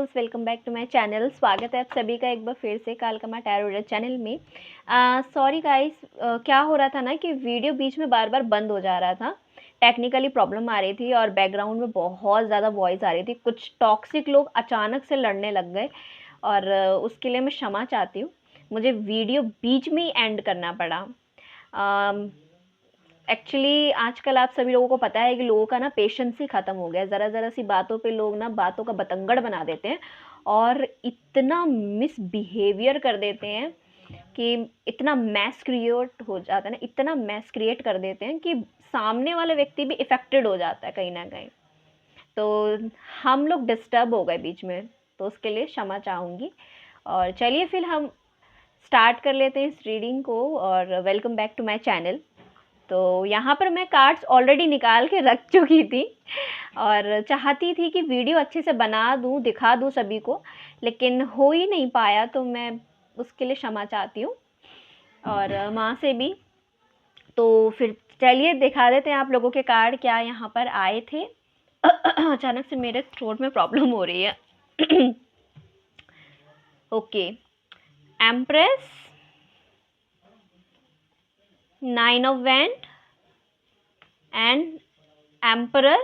Beautifuls, welcome back to my channel. स्वागत है आप सभी का एक बार फिर से कालकमा टैरो रीडर चैनल में। सॉरी गाइस, क्या हो रहा था ना कि वीडियो बीच में बार बार बंद हो जा रहा था। टेक्निकली प्रॉब्लम आ रही थी और बैकग्राउंड में बहुत ज़्यादा वॉइस आ रही थी। कुछ टॉक्सिक लोग अचानक से लड़ने लग गए और उसके लिए मैं क्षमा चाहती हूँ। मुझे वीडियो बीच में ही एंड करना पड़ा। एक्चुअली आजकल आप सभी लोगों को पता है कि लोगों का ना पेशेंस ही ख़त्म हो गया है। ज़रा ज़रा सी बातों पे लोग ना बातों का बतंगड़ बना देते हैं और इतना मिसबिहेवियर कर देते हैं कि इतना मैस क्रिएट हो जाता है ना, इतना मैस क्रिएट कर देते हैं कि सामने वाला व्यक्ति भी इफ़ेक्टेड हो जाता है कहीं ना कहीं। तो हम लोग डिस्टर्ब हो गए बीच में, तो उसके लिए क्षमा चाहूँगी। और चलिए फिर हम स्टार्ट कर लेते हैं इस रीडिंग को। और welcome back to my channel. तो यहाँ पर मैं कार्ड्स ऑलरेडी निकाल के रख चुकी थी और चाहती थी कि वीडियो अच्छे से बना दूँ, दिखा दूँ सभी को, लेकिन हो ही नहीं पाया। तो मैं उसके लिए क्षमा चाहती हूँ और माँ से भी। तो फिर चलिए दिखा देते हैं आप लोगों के कार्ड क्या यहाँ पर आए थे। अचानक से मेरे थ्रोट में प्रॉब्लम हो रही है। Okay, empress, 9 of wand and emperor.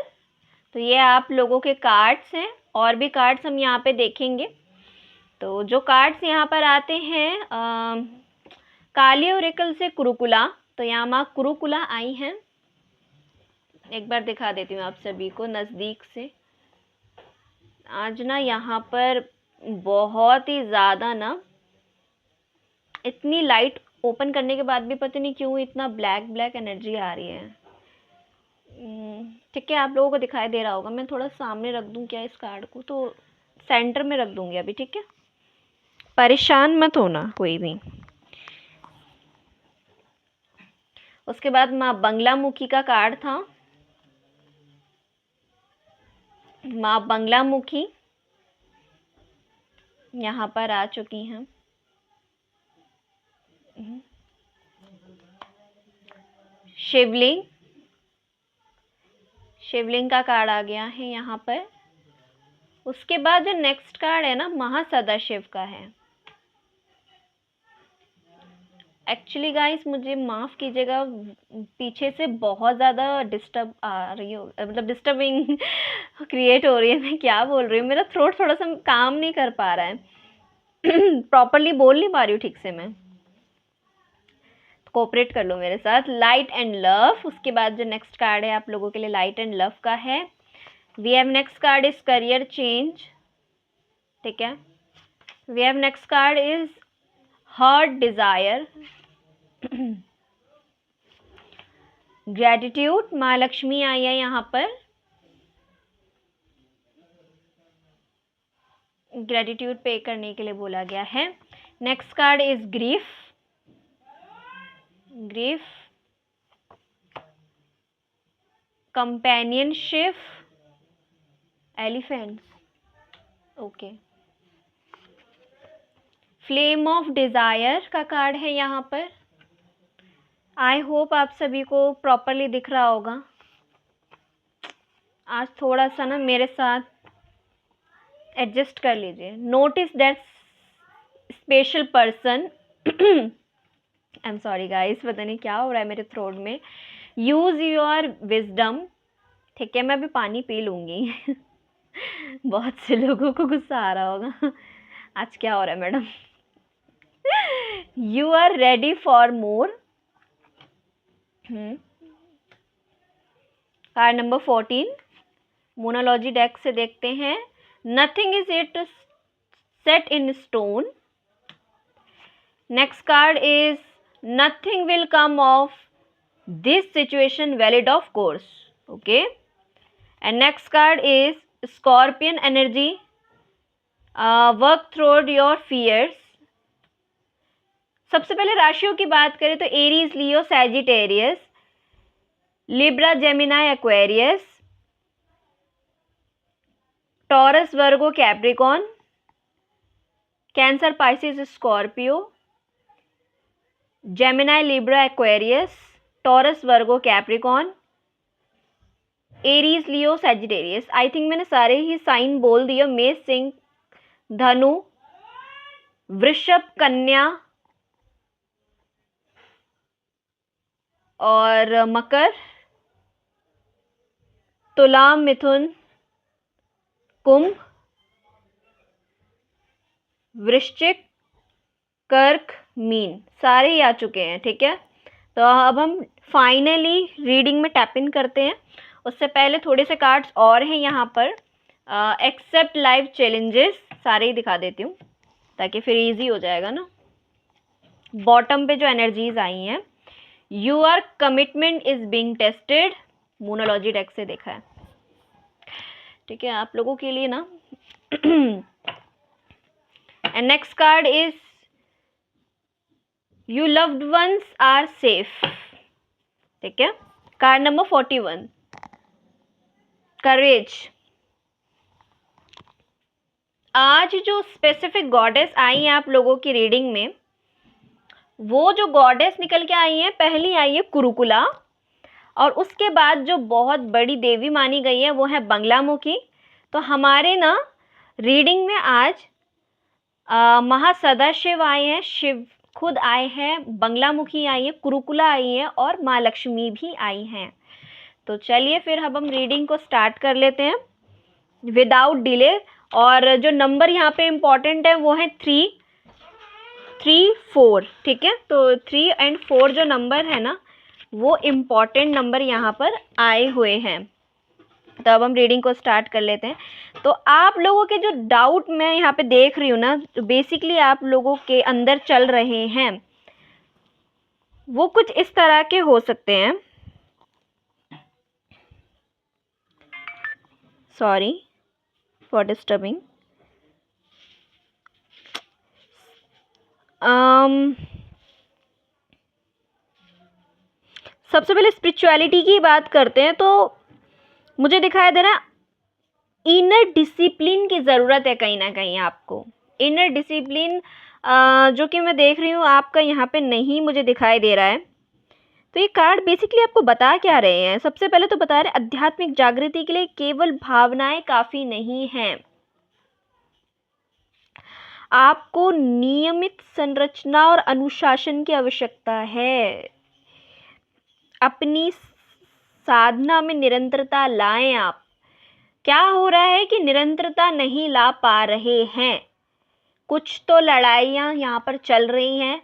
तो ये आप लोगों के कार्ड्स हैं और भी कार्ड्स हम यहाँ पे देखेंगे। तो जो कार्ड्स यहाँ पर आते हैं, काली ओरेकल से कुरुकुला। तो यहाँ माँ कुरुकुला आई हैं। एक बार दिखा देती हूँ आप सभी को नज़दीक से। आज ना यहाँ पर बहुत ही ज़्यादा ना, इतनी लाइट ओपन करने के बाद भी पता नहीं क्यों इतना ब्लैक ब्लैक एनर्जी आ रही है। ठीक है, आप लोगों को दिखाई दे रहा होगा। मैं थोड़ा सामने रख दूं क्या इस कार्ड को, तो सेंटर में रख दूंगी अभी। ठीक है, परेशान मत होना कोई भी। उसके बाद माँ बंगलामुखी का कार्ड था। माँ बंगलामुखी यहाँ पर आ चुकी हैं। शिवलिंग, शिवलिंग का कार्ड आ गया है यहाँ पर। उसके बाद जो नेक्स्ट कार्ड है ना, महासदाशिव का है। एक्चुअली गाइस मुझे माफ़ कीजिएगा, पीछे से बहुत ज़्यादा डिस्टर्ब आ रही हो, मतलब डिस्टर्बिंग क्रिएट हो रही है। मैं क्या बोल रही हूँ, मेरा थ्रोट थोड़ा सा काम नहीं कर पा रहा है। प्रॉपरली बोल नहीं पा रही हूँ ठीक से मैं। कोऑपरेट कर लो मेरे साथ। Light and love. उसके बाद जो नेक्स्ट कार्ड है आप लोगों के लिए लाइट एंड लव का है। We have next card is career change. ठीक है, we have next card is heart desire. Gratitude, माँ लक्ष्मी आई है यहाँ पर। ग्रेटिट्यूड पे करने के लिए बोला गया है। Next card is grief. Grief, companionship, elephant. Okay, flame of desire का कार्ड है यहाँ पर। आई होप आप सभी को प्रॉपरली दिख रहा होगा। आज थोड़ा सा ना मेरे साथ एडजस्ट कर लीजिए। Notice that special person. I am sorry guys, पता नहीं क्या हो रहा है मेरे थ्रोट में। Use your wisdom. ठीक है, मैं अभी पानी पी लूंगी। बहुत से लोगों को गुस्सा आ रहा होगा, आज क्या हो रहा है madam. You are ready for more. Card number 14 monology deck से देखते हैं। Nothing is it set in stone. Next card is nothing will come of this situation valid of course. Okay, and next card is scorpion energy, work through your fears. सबसे पहले राशियों की बात करें तो Aries, Leo, Sagittarius, Libra, Gemini, Aquarius, Taurus, Virgo, Capricorn, Cancer, Pisces, Scorpio, Gemini, Libra, Aquarius, Taurus, Virgo, Capricorn, Aries, Leo, Sagittarius. I think मैंने सारे ही sign बोल दिए। मेष, सिंह, धनु, वृषभ, कन्या और मकर, तुला, मिथुन, कुंभ, वृश्चिक, कर्क, मीन, सारे ही आ चुके हैं। ठीक है, तो अब हम फाइनली रीडिंग में टैप इन करते हैं। उससे पहले थोड़े से कार्ड्स और हैं यहाँ पर। एक्सेप्ट लाइफ चैलेंजेस सारे ही दिखा देती हूँ ताकि फिर इजी हो जाएगा ना। बॉटम पे जो एनर्जीज आई हैं, your commitment is being tested, monology deck से देखा है। ठीक है, आप लोगों के लिए ना। And next card is you loved ones are safe. ठीक है, कार्ड नंबर 41, करेज। आज जो स्पेसिफिक गॉडेस आई हैं आप लोगों की रीडिंग में, वो जो गॉडेस निकल के आई हैं, पहली आई है कुरुकुला, और उसके बाद जो बहुत बड़ी देवी मानी गई है वो है बंगलामुखी। तो हमारे ना रीडिंग में आज महासदाशिव आए हैं, शिव खुद आए हैं, बंगलामुखी आई है, कुरुकुला आई है और माँ लक्ष्मी भी आई हैं। तो चलिए फिर अब हम रीडिंग को स्टार्ट कर लेते हैं विदाउट डिले। और जो नंबर यहाँ पे इम्पॉर्टेंट है वो है 3, 3, 4। ठीक है, तो 3 और 4 जो नंबर है ना, वो इम्पॉर्टेंट नंबर यहाँ पर आए हुए हैं। तो अब हम रीडिंग को स्टार्ट कर लेते हैं। तो आप लोगों के जो डाउट मैं यहाँ पे देख रही हूँ ना, बेसिकली आप लोगों के अंदर चल रहे हैं, वो कुछ इस तरह के हो सकते हैं। Sorry for disturbing. सबसे पहले स्पिरिचुअलिटी की बात करते हैं, तो मुझे दिखाई दे रहा है इनर डिसिप्लिन की ज़रूरत है कहीं ना कहीं आपको। इनर डिसिप्लिन जो कि मैं देख रही हूँ आपका यहाँ पे नहीं मुझे दिखाई दे रहा है। तो ये कार्ड बेसिकली आपको बता क्या रहे हैं? सबसे पहले तो बता रहे हैं आध्यात्मिक जागृति के लिए केवल भावनाएं काफ़ी नहीं हैं, आपको नियमित संरचना और अनुशासन की आवश्यकता है। अपनी साधना में निरंतरता लाएं आप। क्या हो रहा है कि निरंतरता नहीं ला पा रहे हैं, कुछ तो लड़ाइयाँ यहाँ पर चल रही हैं,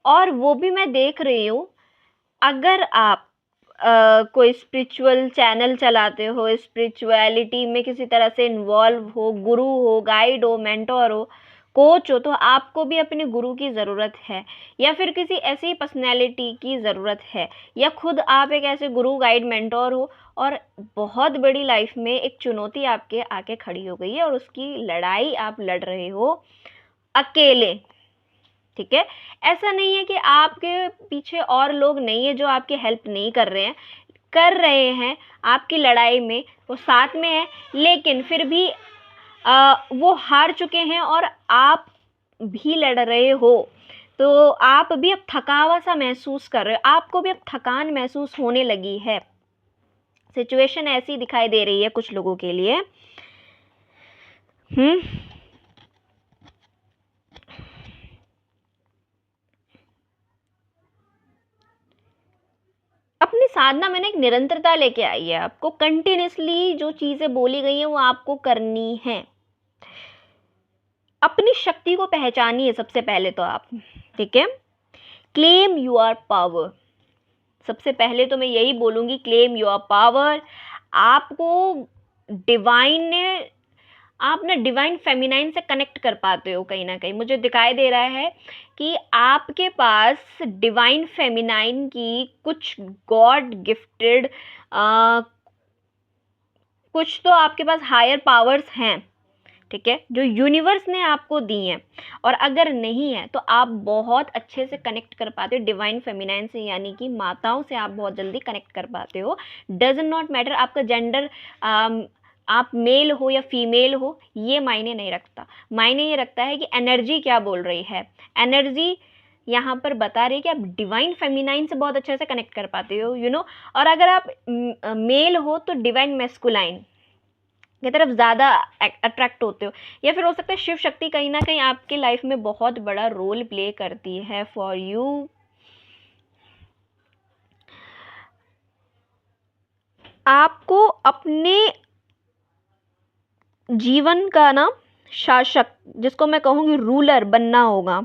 और वो भी मैं देख रही हूँ। अगर आप कोई स्पिरिचुअल चैनल चलाते हो, स्पिरिचुअलिटी में किसी तरह से इन्वॉल्व हो, गुरु हो, गाइड हो, मेंटोर हो, कोच हो, तो आपको भी अपने गुरु की ज़रूरत है, या फिर किसी ऐसी पर्सनैलिटी की ज़रूरत है, या खुद आप एक ऐसे गुरु, गाइड, मेंटोर हो और बहुत बड़ी लाइफ में एक चुनौती आपके आके खड़ी हो गई है और उसकी लड़ाई आप लड़ रहे हो अकेले। ठीक है, ऐसा नहीं है कि आपके पीछे और लोग नहीं है जो आपकी हेल्प नहीं कर रहे हैं आपकी लड़ाई में, वो साथ में है, लेकिन फिर भी वो हार चुके हैं और आप भी लड़ रहे हो। तो आप भी अब थकावा सा महसूस कर रहे हो, आपको भी अब थकान महसूस होने लगी है। सिचुएशन ऐसी दिखाई दे रही है कुछ लोगों के लिए। अपनी साधना में ना एक निरंतरता लेके आई है, आपको कंटिन्यूसली जो चीजें बोली गई हैं वो आपको करनी है। अपनी शक्ति को पहचानिए सबसे पहले तो आप। ठीक है, क्लेम योर पावर। सबसे पहले तो मैं यही बोलूंगी, क्लेम योर पावर। आपको डिवाइन ने, आप ना डिवाइन फेमिनाइन से कनेक्ट कर पाते हो कहीं ना कहीं। मुझे दिखाई दे रहा है कि आपके पास डिवाइन फेमिनाइन की कुछ गॉड गिफ्टेड कुछ तो आपके पास हायर पावर्स हैं। ठीक है, जो यूनिवर्स ने आपको दी हैं, और अगर नहीं है तो आप बहुत अच्छे से कनेक्ट कर पाते हो डिवाइन फेमिनाइन से, यानी कि माताओं से आप बहुत जल्दी कनेक्ट कर पाते हो। डजन नॉट मैटर आपका जेंडर, आप मेल हो या फीमेल हो, ये मायने नहीं रखता। मायने ये रखता है कि एनर्जी क्या बोल रही है। एनर्जी यहाँ पर बता रही है कि आप डिवाइन फेमिनाइन से बहुत अच्छे से कनेक्ट कर पाते हो, और अगर आप मेल हो तो डिवाइन मैस्कुलाइन, की तरफ ज़्यादा अट्रैक्ट होते हो, या फिर हो सकता है शिव शक्ति कहीं ना कहीं आपके लाइफ में बहुत बड़ा रोल प्ले करती है फॉर यू। आपको अपने जीवन का ना शासक, जिसको मैं कहूँगी रूलर, बनना होगा।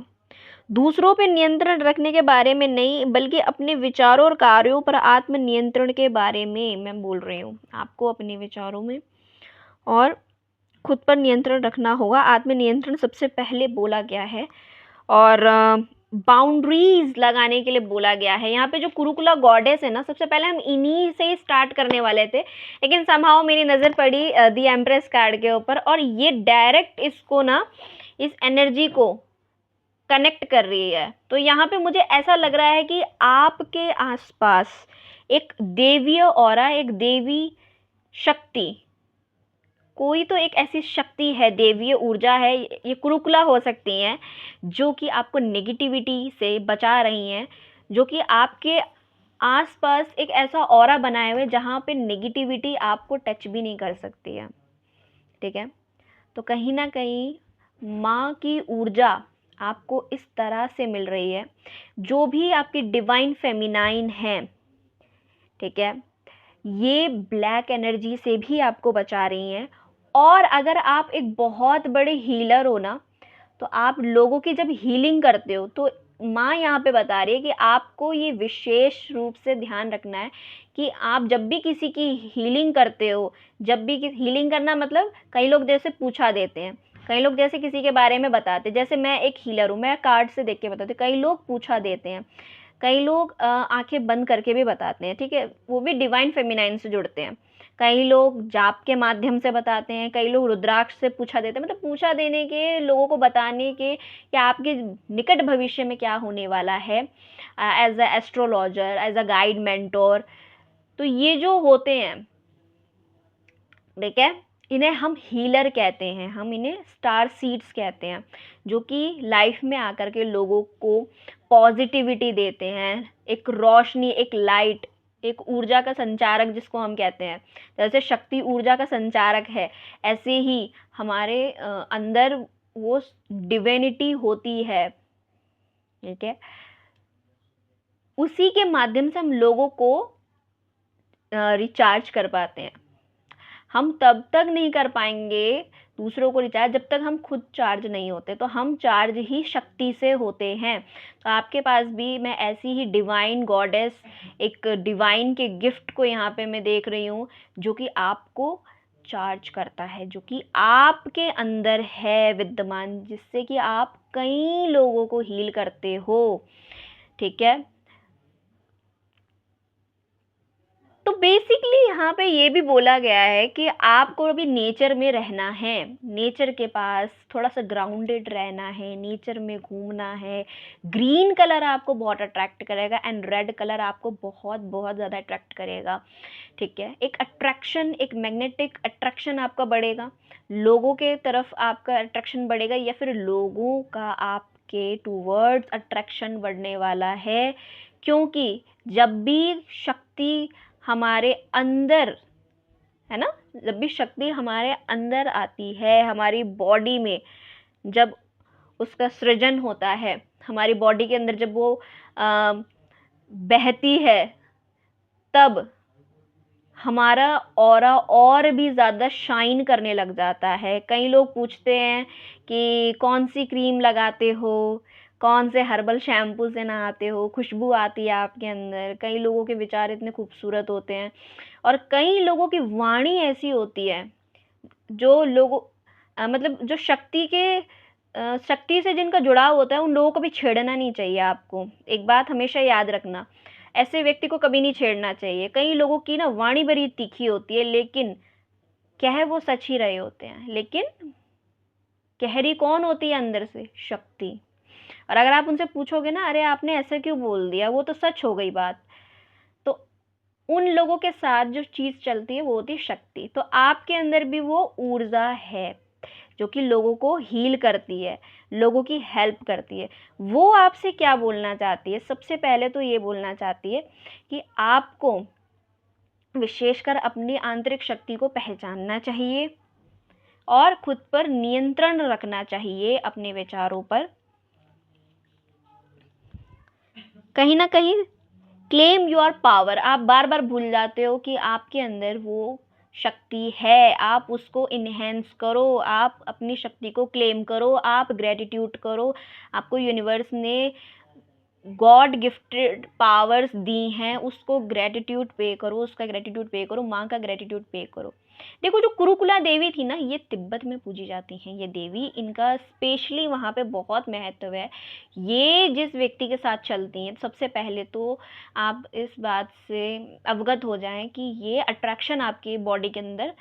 दूसरों पे नियंत्रण रखने के बारे में नहीं, बल्कि अपने विचारों और कार्यों पर आत्म नियंत्रण के बारे में मैं बोल रही हूँ। आपको अपने विचारों में और खुद पर नियंत्रण रखना होगा। आत्म नियंत्रण सबसे पहले बोला गया है, और बाउंड्रीज लगाने के लिए बोला गया है। यहाँ पे जो कुरुकुला गॉडेस है ना, सबसे पहले हम इन्हीं से ही स्टार्ट करने वाले थे, लेकिन समहाउ मेरी नज़र पड़ी दी एम्प्रेस कार्ड के ऊपर, और ये डायरेक्ट इसको ना, इस एनर्जी को कनेक्ट कर रही है। तो यहाँ पे मुझे ऐसा लग रहा है कि आपके आसपास एक देवीय ऑरा, एक देवी शक्ति, कोई तो एक ऐसी शक्ति है, देवीय ऊर्जा है, ये कुरुकुला हो सकती हैं, जो कि आपको नेगेटिविटी से बचा रही हैं, जो कि आपके आसपास एक ऐसा ऑरा बनाए हुए जहाँ पे नेगेटिविटी आपको टच भी नहीं कर सकती है। ठीक है, तो कहीं ना कहीं माँ की ऊर्जा आपको इस तरह से मिल रही है, जो भी आपकी डिवाइन फेमिनाइन है, ठीक है, ये ब्लैक एनर्जी से भी आपको बचा रही हैं। और अगर आप एक बहुत बड़े हीलर हो ना, तो आप लोगों की जब हीलिंग करते हो, तो माँ यहाँ पे बता रही है कि आपको ये विशेष रूप से ध्यान रखना है कि आप जब भी किसी की हीलिंग करते हो, जब भी हीलिंग करना मतलब, कई लोग जैसे पूछा देते हैं, कई लोग जैसे किसी के बारे में बताते हैं, जैसे मैं एक हीलर हूँ, मैं कार्ड से देख के बताती हूँ, कई लोग पूछा देते हैं, कई लोग आंखें बंद करके भी बताते हैं, ठीक है, वो भी डिवाइन फेमिनाइन से जुड़ते हैं। कई लोग जाप के माध्यम से बताते हैं, कई लोग रुद्राक्ष से पूछा देते हैं, मतलब पूछा देने के, लोगों को बताने के कि आपके निकट भविष्य में क्या होने वाला है, as a astrologer, as a guide mentor. तो ये जो होते हैं, ठीक है, इन्हें हम हीलर कहते हैं, हम इन्हें स्टार सीड्स कहते हैं, जो कि लाइफ में आकर के लोगों को पॉजिटिविटी देते हैं, एक रोशनी, एक लाइट, एक ऊर्जा का संचारक जिसको हम कहते हैं। जैसे शक्ति ऊर्जा का संचारक है, ऐसे ही हमारे अंदर वो डिविनिटी होती है, ठीक है, उसी के माध्यम से हम लोगों को रिचार्ज कर पाते हैं। हम तब तक नहीं कर पाएंगे दूसरों को रिचार्ज जब तक हम खुद चार्ज नहीं होते, तो हम चार्ज ही शक्ति से होते हैं। तो आपके पास भी मैं ऐसी ही डिवाइन गॉडेस, एक डिवाइन के गिफ्ट को यहाँ पे मैं देख रही हूँ, जो कि आपको चार्ज करता है, जो कि आपके अंदर है विद्यमान, जिससे कि आप कई लोगों को हील करते हो। ठीक है, तो बेसिकली यहाँ पे ये भी बोला गया है कि आपको अभी नेचर में रहना है, नेचर के पास थोड़ा सा ग्राउंडेड रहना है, नेचर में घूमना है। ग्रीन कलर आपको बहुत अट्रैक्ट करेगा, एंड रेड कलर आपको बहुत बहुत ज़्यादा अट्रैक्ट करेगा। ठीक है, एक अट्रैक्शन, एक मैग्नेटिक अट्रैक्शन आपका बढ़ेगा, लोगों के तरफ आपका अट्रैक्शन बढ़ेगा, या फिर लोगों का आपके टूवर्ड्स अट्रैक्शन बढ़ने वाला है। क्योंकि जब भी शक्ति हमारे अंदर है ना, जब भी शक्ति हमारे अंदर आती है, हमारी बॉडी में जब उसका सृजन होता है, हमारी बॉडी के अंदर जब वो बहती है, तब हमारा ऑरा और भी ज़्यादा शाइन करने लग जाता है। कई लोग पूछते हैं कि कौन सी क्रीम लगाते हो, कौन से हर्बल शैम्पू से नहाते हो, खुशबू आती है आपके अंदर। कई लोगों के विचार इतने खूबसूरत होते हैं, और कई लोगों की वाणी ऐसी होती है, जो लोगों मतलब जो शक्ति के शक्ति से जिनका जुड़ाव होता है, उन लोगों को भी छेड़ना नहीं चाहिए। आपको एक बात हमेशा याद रखना, ऐसे व्यक्ति को कभी नहीं छेड़ना चाहिए। कई लोगों की ना वाणी बड़ी तीखी होती है, लेकिन कह वो सच ही रहे होते हैं, लेकिन कह रही कौन होती है अंदर से? शक्ति। और अगर आप उनसे पूछोगे ना, अरे आपने ऐसे क्यों बोल दिया, वो तो सच हो गई बात, तो उन लोगों के साथ जो चीज़ चलती है वो होती है शक्ति। तो आपके अंदर भी वो ऊर्जा है, जो कि लोगों को हील करती है, लोगों की हेल्प करती है। वो आपसे क्या बोलना चाहती है? सबसे पहले तो ये बोलना चाहती है कि आपको विशेषकर अपनी आंतरिक शक्ति को पहचानना चाहिए। और खुद पर नियंत्रण रखना चाहिए, अपने विचारों पर। कहीं ना कहीं क्लेम योर पावर, आप बार बार भूल जाते हो कि आपके अंदर वो शक्ति है, आप उसको इन्हेंस करो, आप अपनी शक्ति को क्लेम करो, आप ग्रेटिट्यूड करो। आपको यूनिवर्स ने गॉड गिफ्टेड पावर्स दी हैं, उसको ग्रेटिट्यूड पे करो, उसका ग्रेटिट्यूड पे करो, माँ का ग्रेटिट्यूड पे करो। देखो जो कुरुकुला देवी थी ना, ये तिब्बत में पूजी जाती हैं ये देवी, इनका स्पेशली वहाँ पे बहुत महत्व है। ये जिस व्यक्ति के साथ चलती हैं, सबसे पहले तो आप इस बात से अवगत हो जाएं कि ये अट्रैक्शन आपकी बॉडी के अंदर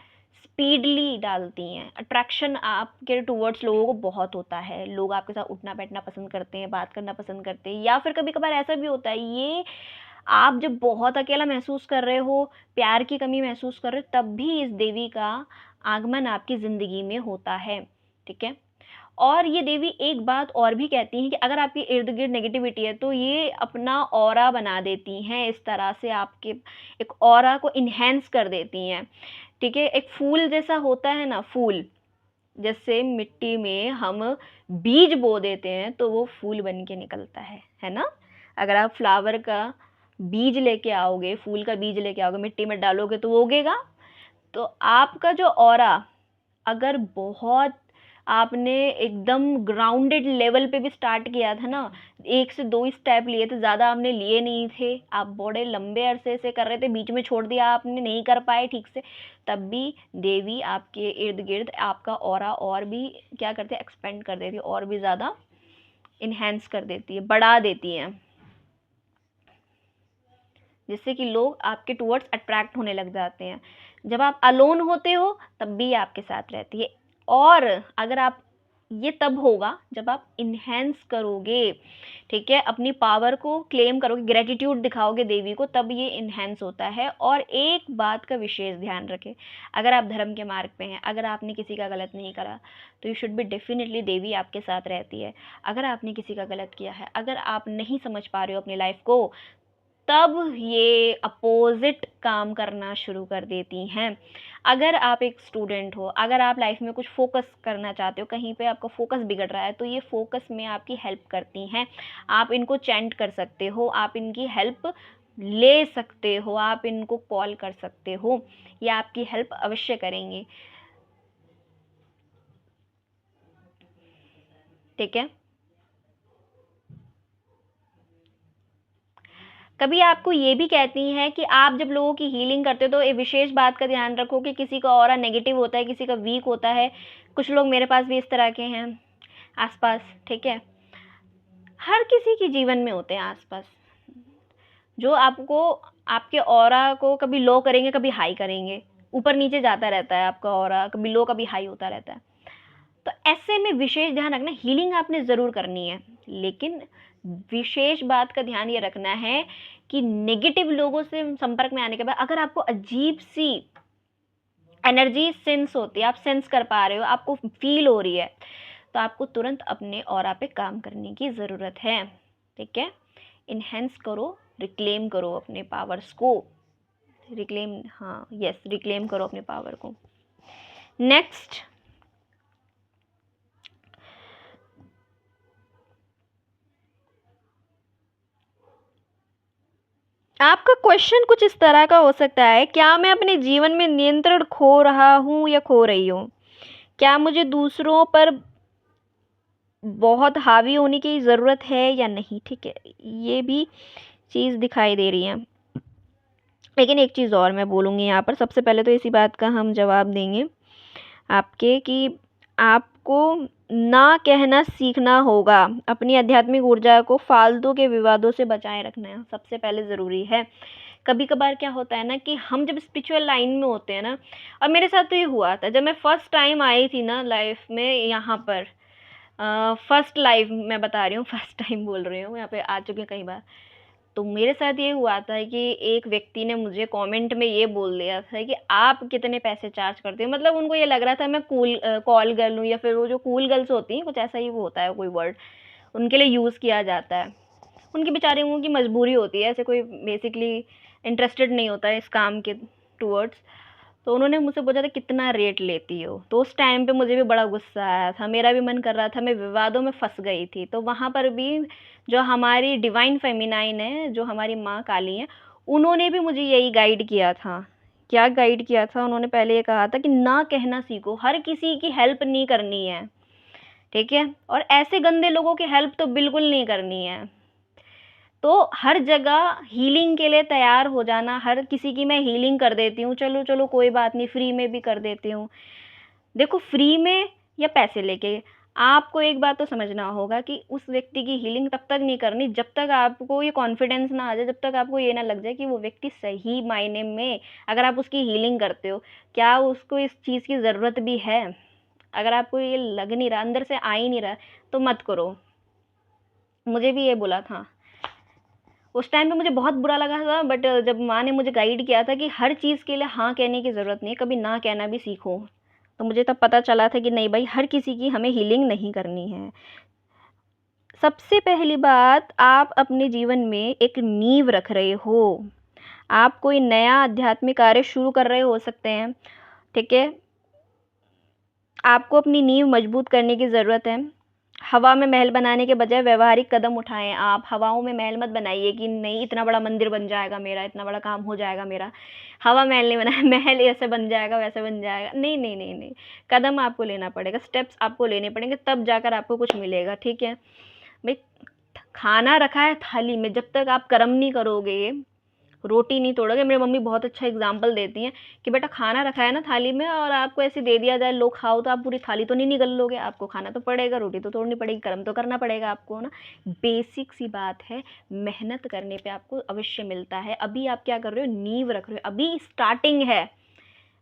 स्पीडली डालती हैं। अट्रैक्शन आपके टूवर्ड्स लोगों को बहुत होता है, लोग आपके साथ उठना बैठना पसंद करते हैं, बात करना पसंद करते हैं। या फिर कभी कभार ऐसा भी होता है, ये आप जब बहुत अकेला महसूस कर रहे हो, प्यार की कमी महसूस कर रहे हो, तब भी इस देवी का आगमन आपकी ज़िंदगी में होता है। ठीक है। और ये देवी एक बात और भी कहती हैं कि अगर आपके इर्द गिर्द नेगेटिविटी है, तो ये अपना ऑरा बना देती हैं, इस तरह से आपके एक ऑरा को इन्हेंस कर देती हैं। ठीक है। एक फूल जैसा होता है ना, फूल जैसे मिट्टी में हम बीज बो देते हैं तो वो फूल बन के निकलता है ना। अगर आप फ्लावर का बीज लेके आओगे, फूल का बीज लेके आओगे, मिट्टी में डालोगे तो वो उगेगा। तो आपका जो ऑरा अगर बहुत आपने एकदम ग्राउंडेड लेवल पे भी स्टार्ट किया था ना, 1 से 2 स्टेप लिए थे, ज़्यादा आपने लिए नहीं थे, आप बड़े लंबे अरसे से कर रहे थे, बीच में छोड़ दिया आपने, नहीं कर पाए ठीक से, तब भी देवी आपके इर्द गिर्द आपका ऑरा और भी क्या करती है, एक्सपेंड कर देती है, और भी ज़्यादा इन्हेंस कर देती है, बढ़ा देती है, जिससे कि लोग आपके टूवर्ड्स अट्रैक्ट होने लग जाते हैं। जब आप अलोन होते हो तब भी आपके साथ रहती है। और अगर आप, ये तब होगा जब आप इन्हेंस करोगे, ठीक है, अपनी पावर को क्लेम करोगे, ग्रेटिट्यूड दिखाओगे देवी को, तब ये इन्हेंस होता है। और एक बात का विशेष ध्यान रखें, अगर आप धर्म के मार्ग पे हैं, अगर आपने किसी का गलत नहीं करा, तो यू शुड बी डेफिनेटली देवी आपके साथ रहती है। अगर आपने किसी का गलत किया है, अगर आप नहीं समझ पा रहे हो अपनी लाइफ को, तब ये अपोजिट काम करना शुरू कर देती हैं। अगर आप एक स्टूडेंट हो, अगर आप लाइफ में कुछ फोकस करना चाहते हो, कहीं पे आपका फोकस बिगड़ रहा है, तो ये फोकस में आपकी हेल्प करती हैं। आप इनको चैंट कर सकते हो, आप इनकी हेल्प ले सकते हो, आप इनको कॉल कर सकते हो, ये आपकी हेल्प अवश्य करेंगे। ठीक है। कभी आपको ये भी कहती हैं कि आप जब लोगों की हीलिंग करते हो तो एक विशेष बात का ध्यान रखो कि किसी का ऑरा नेगेटिव होता है, किसी का वीक होता है। कुछ लोग मेरे पास भी इस तरह के हैं आसपास। ठीक है। हर किसी के जीवन में होते हैं आसपास, जो आपको आपके ऑरा को कभी लो करेंगे, कभी हाई करेंगे, ऊपर नीचे जाता रहता है आपका ऑरा, कभी लो कभी हाई होता रहता है। तो ऐसे में विशेष ध्यान रखना, हीलिंग आपने ज़रूर करनी है, लेकिन विशेष बात का ध्यान ये रखना है कि नेगेटिव लोगों से संपर्क में आने के बाद अगर आपको अजीब सी एनर्जी सेंस होती है, आप सेंस कर पा रहे हो, आपको फील हो रही है, तो आपको तुरंत अपने ऑरा पे काम करने की ज़रूरत है। ठीक है। इन्हेंस करो, रिक्लेम करो अपने पावर्स को, रिक्लेम, हाँ यस, रिक्लेम करो अपने पावर को। नेक्स्ट, आपका क्वेश्चन कुछ इस तरह का हो सकता है, क्या मैं अपने जीवन में नियंत्रण खो रहा हूँ या खो रही हूँ? क्या मुझे दूसरों पर बहुत हावी होने की ज़रूरत है या नहीं? ठीक है, ये भी चीज़ दिखाई दे रही है। लेकिन एक चीज़ और मैं बोलूँगी यहाँ पर, सबसे पहले तो इसी बात का हम जवाब देंगे आपके कि आपको ना कहना सीखना होगा, अपनी आध्यात्मिक ऊर्जा को फालतू के विवादों से बचाए रखना सबसे पहले ज़रूरी है। कभी कभार क्या होता है ना कि हम जब स्पिरिचुअल लाइन में होते हैं ना, और मेरे साथ तो ये हुआ था जब मैं फर्स्ट टाइम आई थी ना लाइफ में यहाँ पर, फर्स्ट लाइफ मैं बता रही हूँ, फर्स्ट टाइम बोल रही हूँ, यहाँ पे आ चुके हैं कई बार। तो मेरे साथ ये हुआ था कि एक व्यक्ति ने मुझे कमेंट में ये बोल दिया था कि आप कितने पैसे चार्ज करते हो। मतलब उनको ये लग रहा था मैं कूल कॉल गर्ल हूँ, या फिर वो जो कूल गर्ल्स होती हैं, कुछ ऐसा ही वो होता है कोई वर्ड, उनके लिए यूज़ किया जाता है। उनकी बेचारियों की मजबूरी होती है, ऐसे कोई बेसिकली इंटरेस्टेड नहीं होता है इस काम के टूवर्ड्स। तो उन्होंने मुझसे पूछा था कितना रेट लेती हो, तो उस टाइम पे मुझे भी बड़ा गुस्सा आया था, मेरा भी मन कर रहा था, मैं विवादों में फंस गई थी। तो वहां पर भी जो हमारी डिवाइन फेमिनाइन है, जो हमारी माँ काली है, उन्होंने भी मुझे यही गाइड किया था। क्या गाइड किया था उन्होंने? पहले ये कहा था कि ना कहना सीखो, हर किसी की हेल्प नहीं करनी है, ठीक है, और ऐसे गंदे लोगों की हेल्प तो बिल्कुल नहीं करनी है। तो हर जगह हीलिंग के लिए तैयार हो जाना, हर किसी की मैं हीलिंग कर देती हूँ, चलो चलो कोई बात नहीं, फ्री में भी कर देती हूँ। देखो, फ्री में या पैसे लेके, आपको एक बात तो समझना होगा कि उस व्यक्ति की हीलिंग तब तक नहीं करनी जब तक आपको ये कॉन्फिडेंस ना आ जाए, जब तक आपको ये ना लग जाए कि वो व्यक्ति सही मायने में, अगर आप उसकी हीलिंग करते हो, क्या उसको इस चीज़ की ज़रूरत भी है, अगर आपको ये लग नहीं रहा, अंदर से आ ही नहीं रहा, तो मत करो। मुझे भी ये बोला था, उस टाइम पे मुझे बहुत बुरा लगा था, बट जब माँ ने मुझे गाइड किया था कि हर चीज़ के लिए हाँ कहने की ज़रूरत नहीं है, कभी ना कहना भी सीखो, तो मुझे तब पता चला था कि नहीं भाई, हर किसी की हमें हीलिंग नहीं करनी है। सबसे पहली बात, आप अपने जीवन में एक नींव रख रहे हो, आप कोई नया आध्यात्मिक कार्य शुरू कर रहे हो सकते हैं, ठीक है, आपको अपनी नींव मजबूत करने की ज़रूरत है। हवा में महल बनाने के बजाय व्यवहारिक कदम उठाएं। आप हवाओं में महल मत बनाइए कि नहीं इतना बड़ा मंदिर बन जाएगा मेरा, इतना बड़ा काम हो जाएगा मेरा। हवा महल नहीं बनाया, महल ऐसे बन जाएगा वैसे बन जाएगा, नहीं नहीं नहीं नहीं। कदम आपको लेना पड़ेगा, स्टेप्स आपको लेने पड़ेंगे, तब जाकर आपको कुछ मिलेगा, ठीक है भाई। खाना रखा है थाली में, जब तक आप कर्म नहीं करोगे, रोटी नहीं तोड़ोगे। मेरी मम्मी बहुत अच्छा एग्जाम्पल देती हैं कि बेटा, खाना रखा है ना थाली में और आपको ऐसे दे दिया जाए, लो खाओ, तो आप पूरी थाली तो नहीं निगल लोगे, आपको खाना तो पड़ेगा, रोटी तो तोड़नी पड़ेगी, कर्म तो करना पड़ेगा आपको ना। बेसिक सी बात है, मेहनत करने पे आपको अवश्य मिलता है। अभी आप क्या कर रहे हो? नींव रख रहे हो, अभी स्टार्टिंग है,